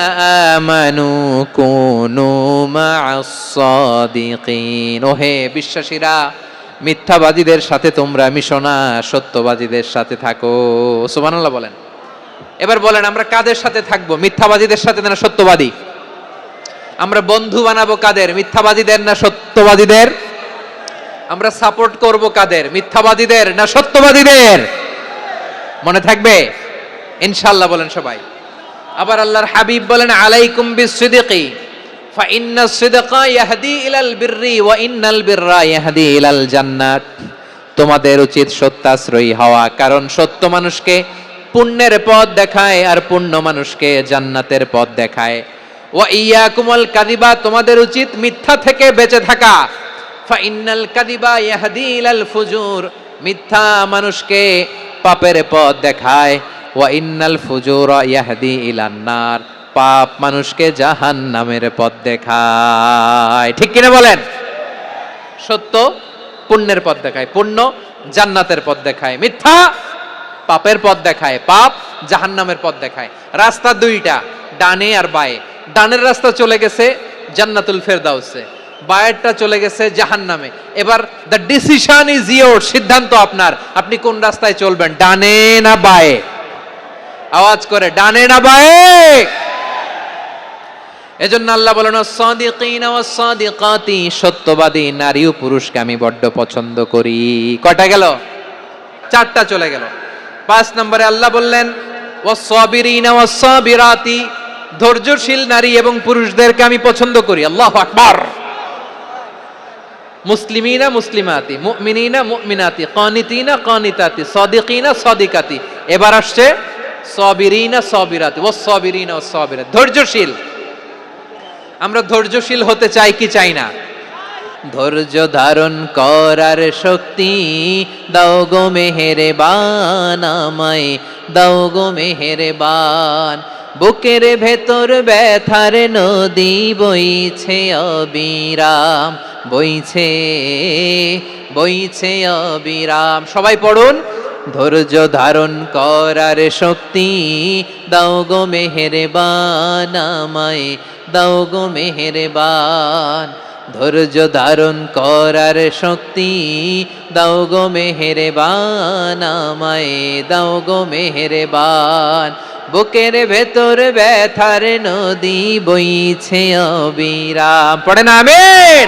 আমানু কুনু মা'আস সাদিকিন। ওহে বিশ্বাসীরা, মিথ্যাবাদীদের সাথে তোমরা মিশো না, সত্যবাদীদের সাথে থাকো। সুবহানাল্লাহ বলেন। এবার বলেন, আমরা কাদের সাথে থাকবো? মিথ্যাবাদীদের সাথে না সত্যবাদী? আমরা বন্ধু বানাবো কাদের? মিথ্যাবাদীদের না সত্যবাদীদের? আমরা সাপোর্ট করব কাদের? মিথ্যাবাদীদের না সত্যবাদীদের? মনে থাকবে ইনশাআল্লাহ বলেন সবাই। আবার আল্লাহর হাবিব বলেন, আলাইকুম বিসসিদকি ফা ইন্নাস সিদকা ইয়াহদি ইলাল বিররি ওয়া ইন্নাল বিররা ইয়াহদি ইলাল জান্নাত। তোমাদের উচিত সত্যাশ্রয়ী হওয়া, কারণ সত্য মানুষকে পুণ্যের পথ দেখায় আর পুণ্য মানুষকে জান্নাতের পথ দেখায়। ওয়া ইয়াকুমুল কাযিবা, তোমাদের উচিত মিথ্যা থেকে বেঁচে থাকা। ফা ইন্নাল কাযিবা ইয়াহদি ইলাল ফুজুর, মিথ্যা মানুষকে পাপের পথ দেখায়। ওয়া ইন্নাল ফুজুরা ইয়াহদি ইলান নার, পাপ মানুষকে জাহান্নামের পথ দেখায়। ঠিক কিনা বলেন? সত্য পুণ্যের পথ দেখায়, পুণ্য জান্নাতের পথ দেখায়, মিথ্যা পাপের পথ দেখায়, পাপ জাহান্নামের পথ দেখায়। রাস্তা দুইটা, ডানে আর বায়ে। ডানের রাস্তা চলে গেছে জান্নাতুল ফেরদাউসে, বায়েরটা চলে গেছে জাহান্নামে। এবার দ্য ডিসিশন ইজ ইয়োর, সিদ্ধান্ত আপনার, আপনি কোন রাস্তায় চলবেন, ডানে না বায়ে? আওয়াজ করে, ডানে না বায়ে? এজন্য আল্লাহ বলেন, সাদিকিনা ওয়াস সাদিকাতি, সত্যবাদী নারী ও পুরুষকে আমি বড্ড পছন্দ করি। কয়টা গেল? চারটা চলে গেল। 5 নম্বরে আল্লাহ বললেন, ওয়াস সাবিরিনা ওয়াস সাবিরাতি, ধৈর্যশীল নারী এবং পুরুষদেরকে আমি পছন্দ করি। আল্লাহু আকবার। মুসলিমিনা মুসলিমাতি, মুমিনিনা মুমিনাতি, কানিতিনা কানিতাতি, সাদিকিনা সাদিকাতি। এবার আসছে সাবিরিনা সাবিরাতি, ওয়াস সাবিরিনা ওয়াস সাবিরাত, ধৈর্যশীল। আমরা ধৈর্যশীল হতে চাই কি চাই না? ধৈর্য ধারণ করার শক্তি দাও গো মেহেরবান, আমায় দাও গো মেহেরবান। বুকের ভেতর ব্যথার নদী বইছে অবিরাম, বইছে বইছে অবিরাম। সবাই পড়ুন, ধৈর্য ধারণ করার শক্তি দাও গো মেহেরবান, আমায় দাও গো মেহেরবান। ধৈর্য ধারণ করার শক্তি দাও গো মেহেরবান, আমায় দাও গো মেহেরবান। বুকের ভেতর ব্যথার নদী বইছে অবিরাম। পড়েন আমিন।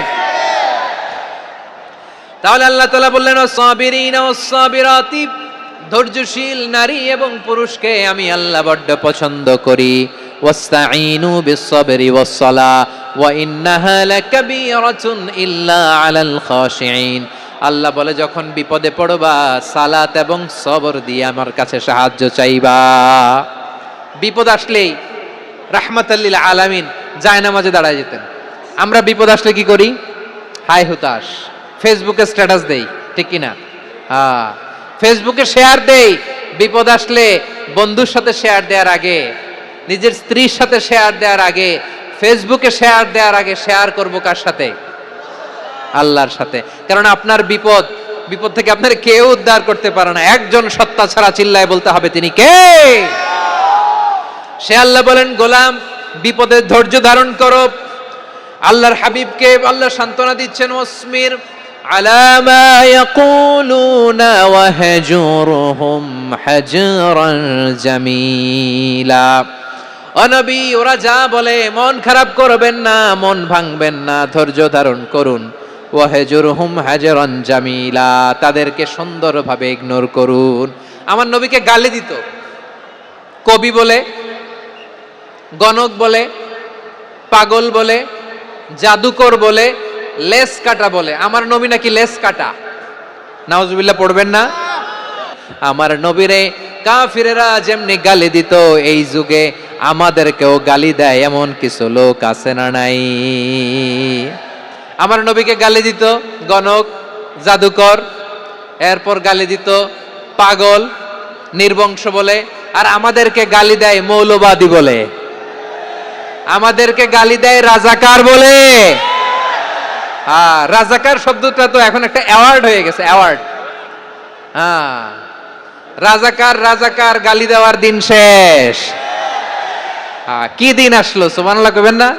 তাহলে আল্লাহ তাআলা বললেন, ওয়াস-সাবিরিনা ওয়াস-সাবিরাতি, ধৈর্যশীল নারী এবং পুরুষকে আমি আল্লাহ বড্ড পছন্দ করি। ওয়াস্তাঈনু বিস-সাবরি ওয়াস-সালাহ ওয়া ইন্নাহা লাকাবীরাতুন ইল্লা আলাল খাশিঈন। আল্লাহ বলে, যখন বিপদে পড়বা সালাত এবং সবর দিয়ে আমার কাছে সাহায্য চাইবা। বিপদ আসলেই রাহমাতাল লিল আলামিন জায়নামাজে দাঁড়ায় যেতেন। আমরা বিপদ আসলে কি করি? হায় হুতাশ, ফেসবুকে স্ট্যাটাস দেই, ঠিক কিনা? হ্যাঁ, ফেসবুকে শেয়ার দেই, বিপদ আসলে বন্ধুর সাথে শেয়ার দেওয়ার আগে, নিজের স্ত্রীর সাথে শেয়ার দেওয়ার আগে, ফেসবুকে শেয়ার দেওয়ার আগে শেয়ার করব কার সাথে? আল্লাহর সাথে। কারণ আপনার বিপদ থেকে আপনার কেউ উদ্ধার করতে পারে না, একজন সত্তা ছাড়া চিল্লায় বলতে হবে তিনি কে? সে আল্লাহ বলেন, গোলাম বিপদে ধৈর্য ধারণ করো। আল্লাহর হাবিবকে আল্লাহ সান্ত্বনা দিচ্ছেন, ওয়াসমির আলা মা ইয়াকুলুনা ওয়াহজুরহুম হাজরান জামিলা। ও নবী, ওরা যা বলে মন খারাপ করবেন না, মন ভাঙবেন না, ধৈর্য ধারণ করুন। ওয়াহজুরহুম হাজরান জামিলা, তাদেরকে সুন্দরভাবে ইগনোর করুন। আমার নবীকে গালি দিত কবি বলে, গণক বলে, পাগল বলে, জাদুকর বলে, লেস কাটা বলে। আমার নবী নাকি লেস কাটা? নাউজুবিল্লাহ পড়বেন না? আমার নবীরে কাফিরেরা যেমনি গালি দিত, এই যুগে আমাদেরকেও গালি দেয় এমন কিছু লোক আছে না নাই? আমার নবীকে গালি দিত গণক, জাদুকর, এরপর গালি দিত পাগল, নির্বংশ বলে, আর আমাদেরকে গালি দেয় মৌলবাদী বলে, আমাদেরকে গালি দেয় রাজাকার বলে। রাজাকার শব্দটা তো এখন একটা অ্যাওয়ার্ড হয়ে গেছে, অ্যাওয়ার্ড। রাজাকার রাজাকার গালি দেওয়ার দিন শেষ। কি দিন আসলো, সুবহানাল্লাহ কইবেন না?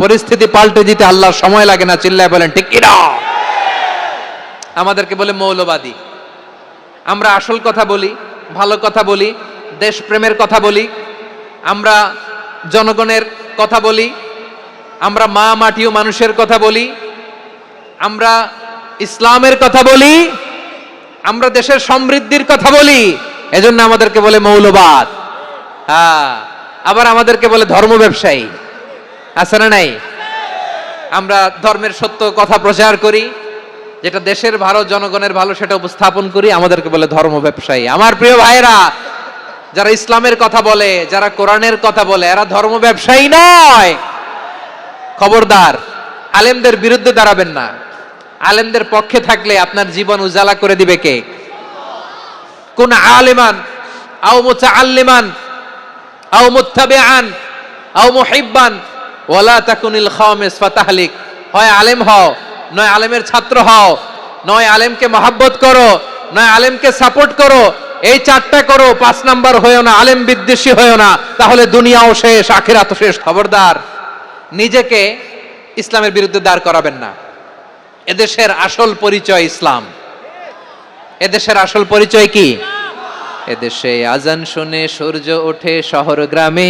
পরিস্থিতি পাল্টে দিতে আল্লাহর সময় লাগে না, চিল্লায় বলেন ঠিক কি না? আমাদেরকে বলে মৌলবাদী। আমরা আসল কথা বলি, ভালো কথা বলি, দেশপ্রেমের কথা বলি, আমরা জনগণের কথা বলি, আমরা মা মাটি ও মানুষের কথা বলি, আমরা ইসলামের কথা বলি, আমরা দেশের সমৃদ্ধির কথা বলি, এজন্য আমাদেরকে বলে মৌলবাদ। আবার আমাদেরকে বলে ধর্ম ব্যবসায়ী, আছে না নাই? আমরা ধর্মের সত্য কথা প্রচার করি, যেটা দেশের ভালো, জনগণের ভালো, সেটা উপস্থাপন করি, আমাদেরকে বলে ধর্ম ব্যবসায়ী। আমার প্রিয় ভাইরা, যারা ইসলামের কথা বলে, যারা কোরআনের কথা বলে, এরা ধর্ম ব্যবসায়ী নয়। খবরদার, আলেমদের বিরুদ্ধে দাঁড়াবেন না। আলেমদের পক্ষে থাকলে আপনার জীবন উজালা করে দিবে কে? কোন আলিমান আও মুতাআল্লিমান আও মুত্তাবিআন আও মুহিব্বান ওয়ালা তাকুনিল খামিস ফাতাহলিক। হয় আলেম হও, নয় আলেমের ছাত্র হও, নয় আলেমকে মহব্বত করো, নয় আলেমকে সাপোর্ট করো। এই চারটা করো, 5 নাম্বার হয়েও না, আলেম বিদ্বেষী হয়েও না, তাহলে দুনিয়াও শেষ, আখিরাতও শেষ। খবরদার, নিজেকে ইসলামের বিরুদ্ধে দাঁড় করাবেন না। এদেশের আসল পরিচয় ইসলাম। এদেশের আসল পরিচয় কি? এদেশে আজান শুনে সূর্য ওঠে শহর গ্রামে,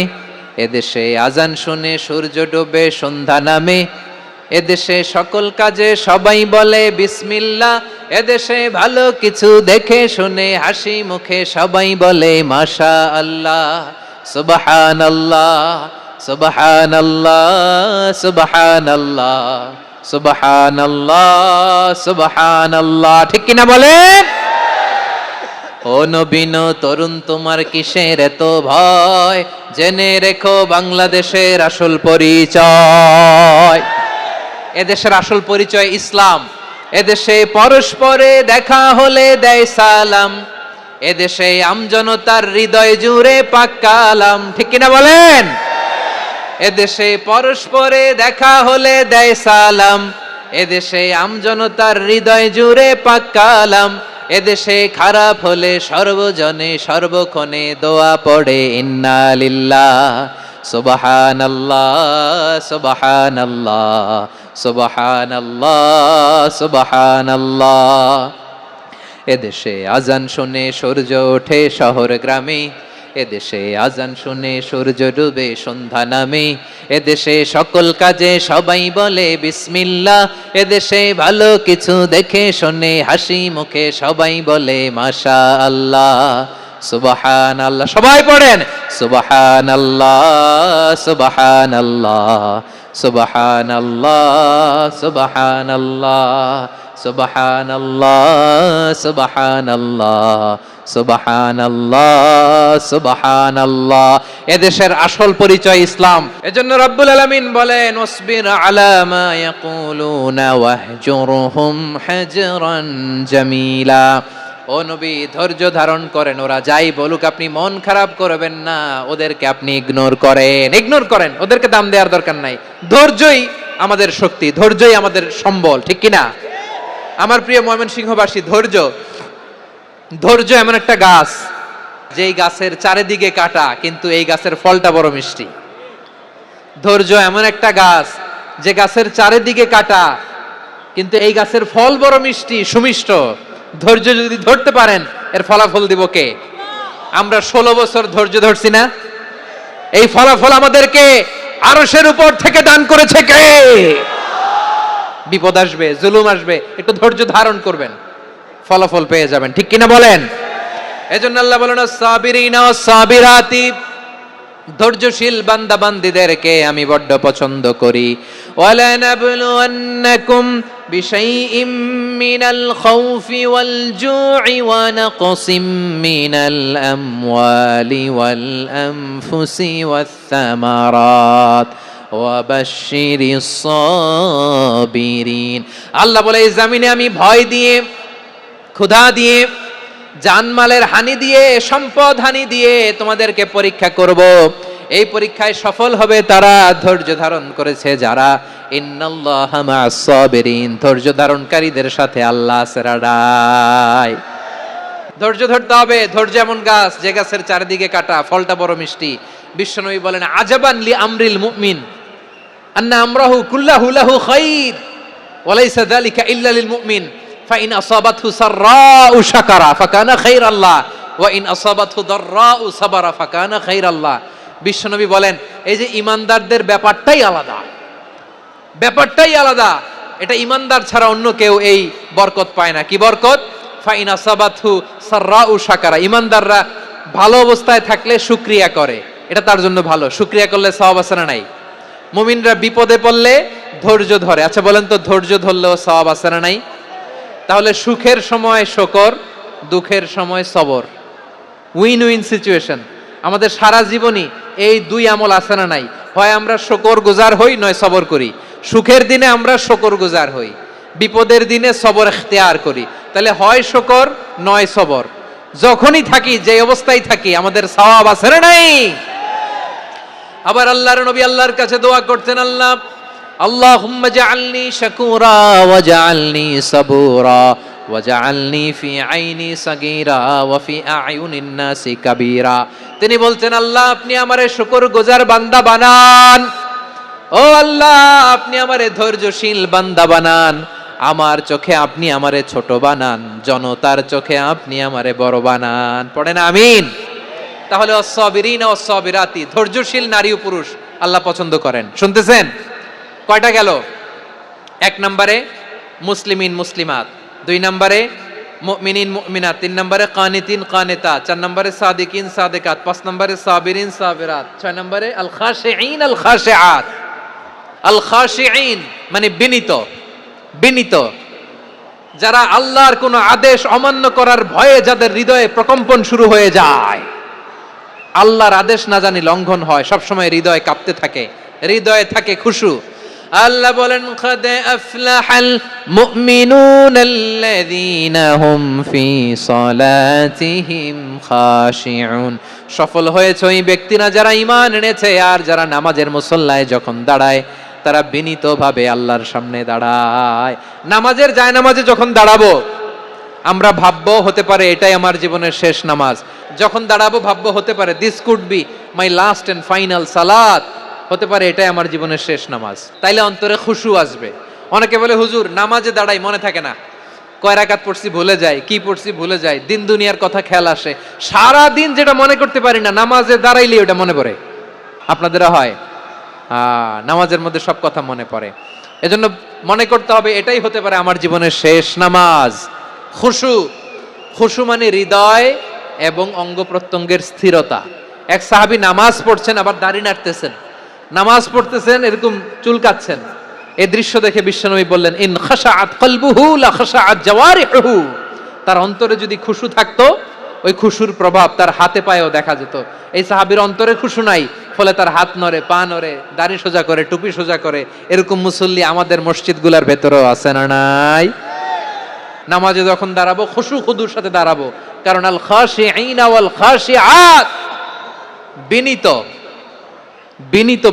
এদেশে আজান শুনে সূর্য ডোবে সন্ধ্যা নামে, এদেশে সকল কাজে সবাই বলে বিসমিল্লাহ, এদেশে ভালো কিছু দেখে শুনে হাসি মুখে সবাই বলে মাশা আল্লাহ, সুবহানাল্লাহ, সুবহানাল্লাহ, সুবহানাল্লাহ, সুবহানাল্লাহ, সুবহানাল্লাহ। ঠিক কিনা বলেন? ও নবীন তরুণ, তোমার কিসের এত ভয়? জেনে রেখো বাংলাদেশের আসল পরিচয়। এদেশের আসল পরিচয় ইসলাম। এদেশে পরস্পরে দেখা হলে দেয় সালাম, এদেশে আমজনতার হৃদয় জুড়ে পাক কালাম। ঠিক কিনা বলেন? এদেশে পরস্পরে দেখা হলে দেয় সালাম, এদেশে আমজনতার হৃদয় জুড়ে পাক কালাম, এদেশে খারাপ হলে সর্বজনে সর্বক্ষণে দোয়া পড়ে ইন্না লিল্লাহ, সুবহানাল্লাহ, সুবহানাল্লাহ, সুবহানাল্লাহ, সুবহানাল্লাহ। এদেশে আজান শুনে সূর্য ওঠে শহর গ্রামে, এদেশে আজান শুনে সূর্য ডুবে সন্ধ্যা নামে, এদেশে সকল কাজে সবাই বলে বিসমিল্লাহ, এদেশে ভালো কিছু দেখে শুনে হাসি মুখে সবাই বলে মাশা আল্লাহ, সুবহানাল্লাহ। সবাই পড়েন সুবহানাল্লাহ, সুবহানাল্লাহ, সুবহানাল্লাহ, সুবহানাল্লাহ, সুবহানাল্লাহ, সুবহানাল্লাহ, সুবহানাল্লাহ, সুবহানাল্লাহ। এদেশের আসল পরিচয় ইসলাম। এজন্য রব্বুল আলামিন বলেন ওয়াসবির আলা মা ইয়াকুলুনা ওয়াহজুরহুম হাজরান জামিলা। ও নবী ধৈর্য ধারণ করেন, ওরা যাই বলুক আপনি মন খারাপ করবেন না, ওদেরকে আপনি ইগনোর করেন, ওদেরকে দাম দেওয়ার দরকার নাই। ধৈর্যই আমাদের শক্তি, ধৈর্যই আমাদের সম্বল, ঠিক কিনা? আমার প্রিয় ময়মনসিংহবাসী, ধৈর্য এমন একটা গাছ, যেই গাছের চারিদিকে কাটা কিন্তু এই গাছের ফলটা বড় মিষ্টি। ধৈর্য এমন একটা গাছ, যে গাছের চারিদিকে কাটা কিন্তু এই গাছের ফল বড় মিষ্টি, সুমিষ্ট। ধৈর্য যদি ধরতে পারেন, এর ফলাফল দিব কে? আমরা 16 বছর ধৈর্য ধরছি না? এই ফলাফল আমাদেরকে আরশের উপর থেকে দান করেছে কে? বিপদ আসবে, জুলুম আসবে, একটু ধৈর্য ধারণ করবেন, ফলাফল পেয়ে যাবেন, ঠিক কিনা বলেন? এজন্য আল্লাহ বলেন সাবিরিনা সাবিরাতি, ধৈর্যশীল বান্দা বান্দীদেরকে আমি বড্ড পছন্দ করি। ওয়ালা নাবলুওয়ান্নাকুম বিশাইইম মিনাল খাউফি ওয়াল জু'i ওয়া নাকসিম মিনাল আমওয়ালি ওয়াল আনফুসি ওয়াস সামারাত ওয়া বাশশিরিস সাবিরিন। আল্লাহ বলে এই জমিনে আমি ভয় দিয়ে, ক্ষুধা দিয়ে, জানমালের হানি দিয়ে, সম্পদ হানি দিয়ে তোমাদেরকে পরীক্ষা করব। এই পরীক্ষায় সফল হবে তারা ধৈর্য ধারণ করেছে যারা। ইন্নাল্লাহা মা'আস সাবিরিন, ধৈর্য ধারণকারীদের সাথে আল্লাহ আছে রাডাই। ধৈর্য ধরতে হবে। ধৈর্য এমন গাছ, যে গাছের চারিদিকে কাটা, ফলটা বড় মিষ্টি। বিশ্বনবী বলেন আজাবান লি আমরিল মুমিন আন্না আমরাহু কুল্লাহু লাহু খাইর ওয়া লাইসা যালিকা ইল্লা লিল মুমিন ফাইন আসাবাতহু সাররাউ শাকারা ফাকানা খাইরাল্লাহ ওয়া ইন আসাবাতহু দাররাউ সাবারা ফাকানা খাইরাল্লাহ। বিশ্বনবী বলেন এই যে ইমানদারদের ব্যাপারটাই আলাদা, এটা ইমানদার ছাড়া অন্য কেউ এই বরকত পায় না। কি বরকত? ফাইন আসাবাতহু সাররাউ শাকারা, ইমানদাররা ভালো অবস্থায় থাকলে শুকরিয়া করে, এটা তার জন্য ভালো। শুকরিয়া করলে সওয়াব আছে না নাই? মুমিনরা বিপদে পড়লে ধৈর্য ধরে। আচ্ছা বলেন তো, ধৈর্য ধরলেও সওয়াব আছে না নাই? তাহলে সুখের সময় শুকর, দুঃখের সময় সবর, উইন উইন সিচুয়েশন। আমাদের সারা জীবনই এই দুই আমল আছে না নাই? হয় আমরা শুকর গুজার হই, নয় সবর করি। সুখের দিনে আমরা শুকর গুজার হই, বিপদের দিনে সবর ইখতিয়ার করি। তাহলে হয় শুকর নয় সবর। যখনই থাকি, যে অবস্থায় থাকি, আমাদের সওয়াব আছে না নাই? আবার আল্লাহর নবী আল্লাহর কাছে দোয়া করতেন, আল্লাহুম্মা জাআলনি শাকুরা ওয়া জাআলনি সাবুরা ওয়া জাআলনি ফি আইনি সাগীরা ওয়া ফি আ'য়ুনিন নাসি কাবীরা। তিনি বলতেন আল্লাহ আপনি আমারে শুকরগুজার বান্দা বানান, ও আল্লাহ আপনি আমারে ধৈর্যশীল বান্দা বানান, আমার চোখে আপনি আমারে ছোট বানান, জনতার চোখে আপনি আমারে বড় বানান। পড়েন আমিন। তাহলে অস-সাবিরিনা ওয়াস-সাবিরাতি, ধৈর্যশীল নারী ও পুরুষ আল্লাহ পছন্দ করেন। শুনতেছেন? কয়টা গেল? 1 নম্বরে মুসলিমিন মুসলিমাত, 2 নম্বরে মুমিনিন মুমিনাত, 3 নম্বরে কানিতিন কানিতাত, 4 নম্বরে সাদিকিন সাদিকাত, 5 নম্বরে সাবিরিন সাবিরাত, 6 নম্বরে আল খাশিঈন আল খাশিআত। আল খাশিঈন মানে বিনীত, যারা আল্লাহর কোন আদেশ অমান্য করার ভয়ে যাদের হৃদয়ে প্রকম্পন শুরু হয়ে যায়, আল্লাহর আদেশ না জানি লঙ্ঘন হয়, সব সময় হৃদয় কাঁপতে থাকে, হৃদয়ে থাকে খুশু। আল্লাহ বলেন কাদ আফলাহাল মুমিনুনাল্লাযীনা হুম ফি সালাতিহিম খাশিউন, সফল হয়েছে ওই ব্যক্তিরা যারা ঈমান এনেছে আর যারা নামাজের মুসল্লায় যখন দাঁড়ায় তারা বিনীতভাবে আল্লাহর সামনে দাঁড়ায়। নামাজের জায়নামাজে যখন দাঁড়াবো আমরা ভাববো হতে পারে এটাই আমার জীবনের শেষ নামাজ। যখন দাঁড়াবো ভাববো হতে পারে this could be my last and final সালাত, হতে পারে এটাই আমার জীবনের শেষ নামাজ। তাইলে অন্তরে খুশু আসবে। অনেকে বলে হুজুর নামাজে দাঁড়াই মনে থাকে না, কয় রাকাত পড়ছি ভুলে যাই, কি পড়ছি ভুলে যাই, দিন দুনিয়ার কথা খেয়াল আসে, সারা দিন যেটা মনে করতে পারি না নামাজে দাঁড়াইলে ওটা মনে পড়ে। আপনাদেরও হয়? নামাজের মধ্যে সব কথা মনে পড়ে। এজন্য মনে করতে হবে এটাই হতে পারে আমার জীবনের শেষ নামাজ। খুশু মানে হৃদয় এবং অঙ্গ প্রত্যঙ্গের স্থিরতা। এক সাহাবী নামাজ পড়ছেন আবার দাড়ি নাড়তেছেন, নামাজ পড়তেছেন এরকম চুলকাচ্ছেন। এই দৃশ্য দেখে বিশ্বনবী বললেন ইন খাশাআত কলবুহু লা খাশাআত জাওয়ারিহু, তার অন্তরে যদি খুশু থাকতো ওই খুশুর প্রভাব তার হাতে পায়েও দেখা যেত। এই সাহাবীর অন্তরে খুশু নাই, ফলে তার হাত নড়ে, পা নড়ে, দাড়ি সোজা করে, টুপি সোজা করে। এরকম মুসল্লি আমাদের মসজিদগুলোর ভেতরেও আছে না নাই? নামাজে যখন দাঁড়াবো খুশু খুদুর সাথে দাঁড়াবো, কারণ আল খাশিঈনা ওয়াল খাশিআত, বিনীত বিনীত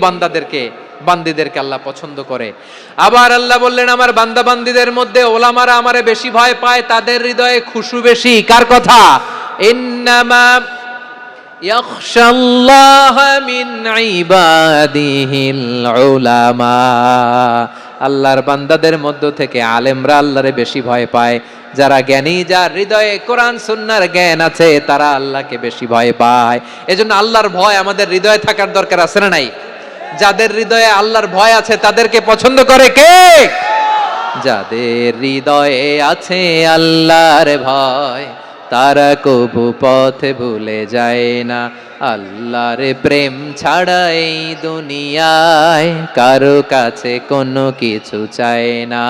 বান্দিদেরকে আল্লাহ পছন্দ করে। আবার আল্লাহ বললেন আমার বান্দা বান্দিদের মধ্যে ওলামারা আমারে বেশি ভয় পায়, তাদের হৃদয়ে খুশু বেশি। কার কথা? ইন্নামা ইয়াখশাল্লাহ মিন ইবাদিহিল উলামা, আল্লাহর বান্দাদের মধ্য থেকে আলেমরা আল্লাহরে বেশি ভয় পায়। যারা জ্ঞানী, যার হৃদয়ে কোরআন সুন্নাহর জ্ঞান আছে, তারা আল্লাহকে বেশি ভয় পায়। এজন্য আল্লাহর ভয় আমাদের হৃদয়ে থাকার দরকার আছে না নাই? যাদের হৃদয়ে আল্লাহর ভয় আছে তাদেরকে পছন্দ করে কে? যাদের হৃদয়ে আছে আল্লাহর ভয়, তারা কবু পথে ভুলে যায় না। আল্লাহর প্রেম ছাড়া এই দুনিয়ায় কারো কাছে কোনো কিছু চায় না।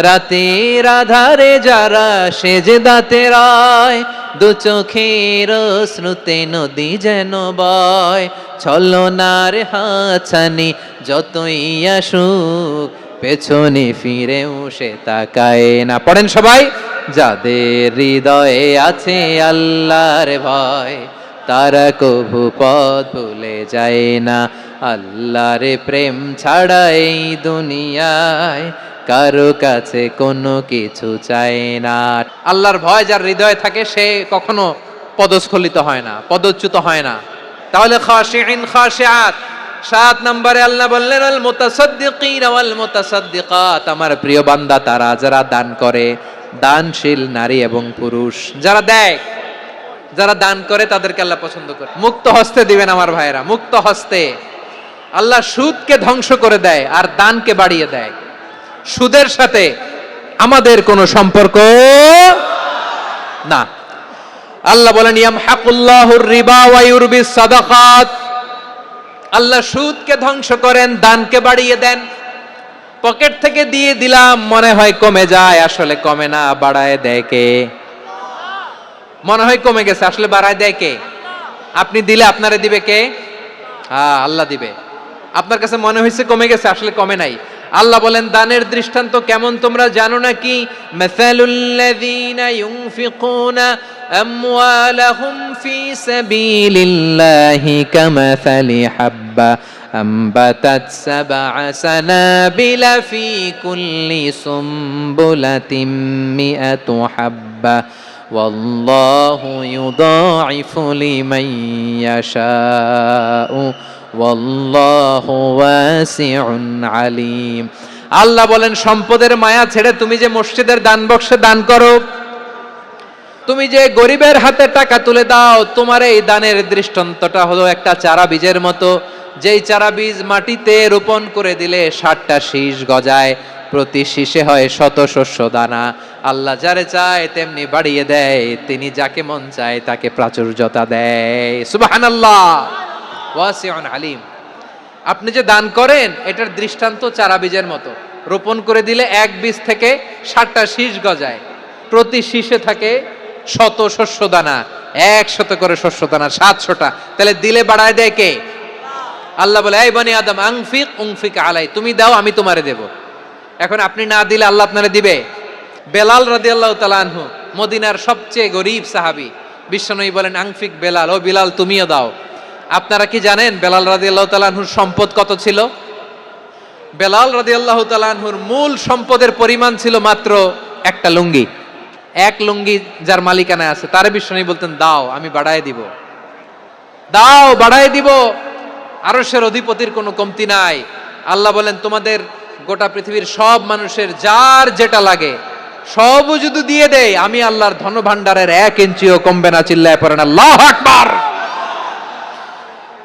রাতের আধারে যারা সেজদাতে রয়, দু চোখের শ্রুতে নদী যেন বয়। ছলনার হাতছানি যতই আসুক, পেছনে ফিরেও সে তাকায় না। পড়েন সবাই। যাদের হৃদয়ে আছে আল্লাহর ভয়, তারা কভু পথ ভুলে যায় না। আল্লাহর প্রেম ছাড়া এই দুনিয়ায় কারো কাছে কোনো কিছু চায় না। আল্লাহর ভয় যার হৃদয়ে থাকে সে কখনো পদস্খলিত হয় না, পদচ্যুত হয় না। তাহলে খাশিঈন খাশিআত। 7 নম্বরে আল্লাহ বললেন আল মুতাসাদ্দিকিন ওয়াল মুতাসাদ্দিকাত, আমার প্রিয় বান্দা তারা যারা দান করে, দানশীল নারী এবং পুরুষ যারা দেয়, যারা দান করে তাদেরকে আল্লাহ পছন্দ করে। মুক্ত হস্তে দিবেন আমার ভাইয়েরা, মুক্ত হস্তে। আল্লাহ সুদকে ধ্বংস করে দেয় আর দানকে বাড়িয়ে দেয়। সুদের সাথে আমাদের কোনো সম্পর্ক না। আল্লাহ বলেন ইয়ামহাকুল্লাহুর রিবা ওয়া ইউরবিস সাদাকাত, আল্লাহ সুদকে ধ্বংস করেন, দানকে বাড়িয়ে দেন। পকেট থেকে দিয়ে দিলাম মনে হয় কমে যায়, আসলে কমে না, বাড়ায় দেয় কে? মনে হয় কমে গেছে, আসলে বাড়ায় দেয় কে? আপনি দিলে আপনারে দিবে কে? আল্লাহ দিবে। আপনার কাছে মনে হয়েছে কমে গেছে, আসলে কমে নাই। আল্লাহ বলেন দানের দৃষ্টান্ত কেমন তোমরা জানো নাকি? মাসালুল্লাযীনা ইউনফিকুনা আমওয়ালাহুম ফি সাবিলিল্লাহি কামাসালি হাব্বা আম্বাতাত সাবআ সানাবিলা ফি কুল্লি সুমবুলাতিন মিআতু হাব্বা ওয়াল্লাহু ইউদাঈফু লিমান ইয়াশাউ ওয়াল্লাহু ওয়াসিউন আলিম। আল্লাহ বলেন সম্পদের মায়া ছেড়ে তুমি যে মসজিদের দান বক্সে দান করো, তুমি যে গরিবের হাতে টাকা তুলে দাও, তোমার এই দানের দৃষ্টান্তটা হলো একটা চারা বীজের মতো। যেই চারা বীজ মাটিতে রোপণ করে দিলে 60টা শীষ গজায়, প্রতি শীষে হয় শত শস্য দানা। আল্লাহ যারে চায় তেমনি বাড়িয়ে দেয়, তিনি যাকে মন চায় তাকে প্রাচুর্যতা দেয়। সুবহানাল্লাহ, ওয়াসিউন আলিম। আপনি যে দান করেন এটার দৃষ্টান্ত চারা বীজের মতো, রোপণ করে দিলে এক বীজ থেকে 60টা শীষ গজায়, প্রতি শীষে থাকে শত শস্য দানা, 100 করে শস্য দানা, 700টা। তাহলে দিলে বাড়ায় দেয় কে? আল্লাহ বলে এই বনি আদম আনফিক উনফিক আলাই, তুমি দাও আমি তোমারে দেব। এখন আপনি না দিলে আল্লাহ আপনারে দিবে? বেলাল রাদিয়াল্লাহু তাআলা আনহু, মদিনার সবচেয়ে গরীব সাহাবী, বিশ্বনবী বলেন আনফিক বেলাল, ও বিলাল তুমিও দাও। আপনারা কি জানেন বেলাল রাদিয়াল্লাহু তাআলা আনহুর সম্পদ কত ছিল? বেলাল রাদিয়াল্লাহু তাআলা আনহুর মূল সম্পদের পরিমাণ ছিল মাত্র একটা লুঙ্গি। এক লুঙ্গি যার মালিকানায় আছে তারে বিশ্বনবী বলতেন দাও আমি বাড়ায় দিব, দাও বাড়ায় দিব। আরশের অধিপতির কোনো কমতি নাই। আল্লাহ বলেন তোমাদের গোটা পৃথিবীর সব মানুষের যার যেটা লাগে সবও যদি দিয়ে দেয়, আমি আল্লাহর ধন ভাণ্ডারের 1 ইঞ্চিও কমবে না। চিল্লায় পড়েন আল্লাহু আকবার।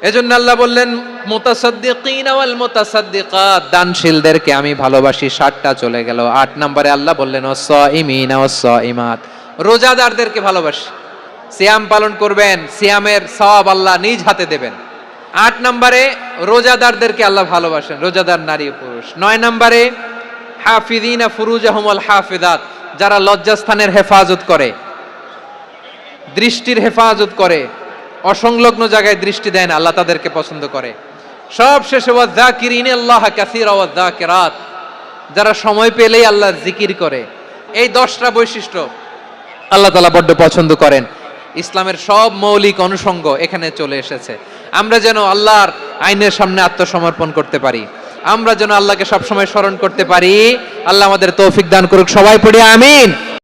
এজন্য আল্লাহ বললেন মুতাসাদ্দিকিনা ওয়াল মুতাসাদ্দিকাত, দানশীলদেরকে আমি ভালোবাসি। 60টা চলে গেল। 8 নম্বরে আল্লাহ বললেন ওয়াস-সাইমিনা ওয়াস-সাইমাত, রোজাদারদেরকে ভালোবাসি। সিয়াম পালন করবেন, সিয়ামের সওয়াব আল্লাহ নিজ হাতে দেবেন। 8 নম্বরে রোজাদারদেরকে আল্লাহ ভালোবাসেন, রোজাদার নারী ও পুরুষ। 9 নম্বরে হাফিযিনা ফুরুজাহুম ওয়াল হাফিযাত, যারা লজ্জাস্থানের হেফাজত করে, দৃষ্টির হেফাজত করে, অসংলগ্ন জায়গায় দৃষ্টি দেন, আল্লাহ তাদেরকে পছন্দ করে। সব শেষে ওয়াযাকিরিনাল্লাহ কাসীরা ওয়াযাকিরাত, যারা সময় পেলেই আল্লাহর জিকির করে, এই 10টা বৈশিষ্ট্য আল্লাহ তাআলা বড্ড পছন্দ করেন। ইসলামের সব মৌলিক অনুষঙ্গ এখানে চলে এসেছে। আমরা যেন আল্লাহর আইনের সামনে আত্মসমর্পণ করতে পারি, আমরা যেন আল্লাহকে সবসময় স্মরণ করতে পারি। আল্লাহ আমাদের তৌফিক দান করুক, সবাই পড়ি আমিন।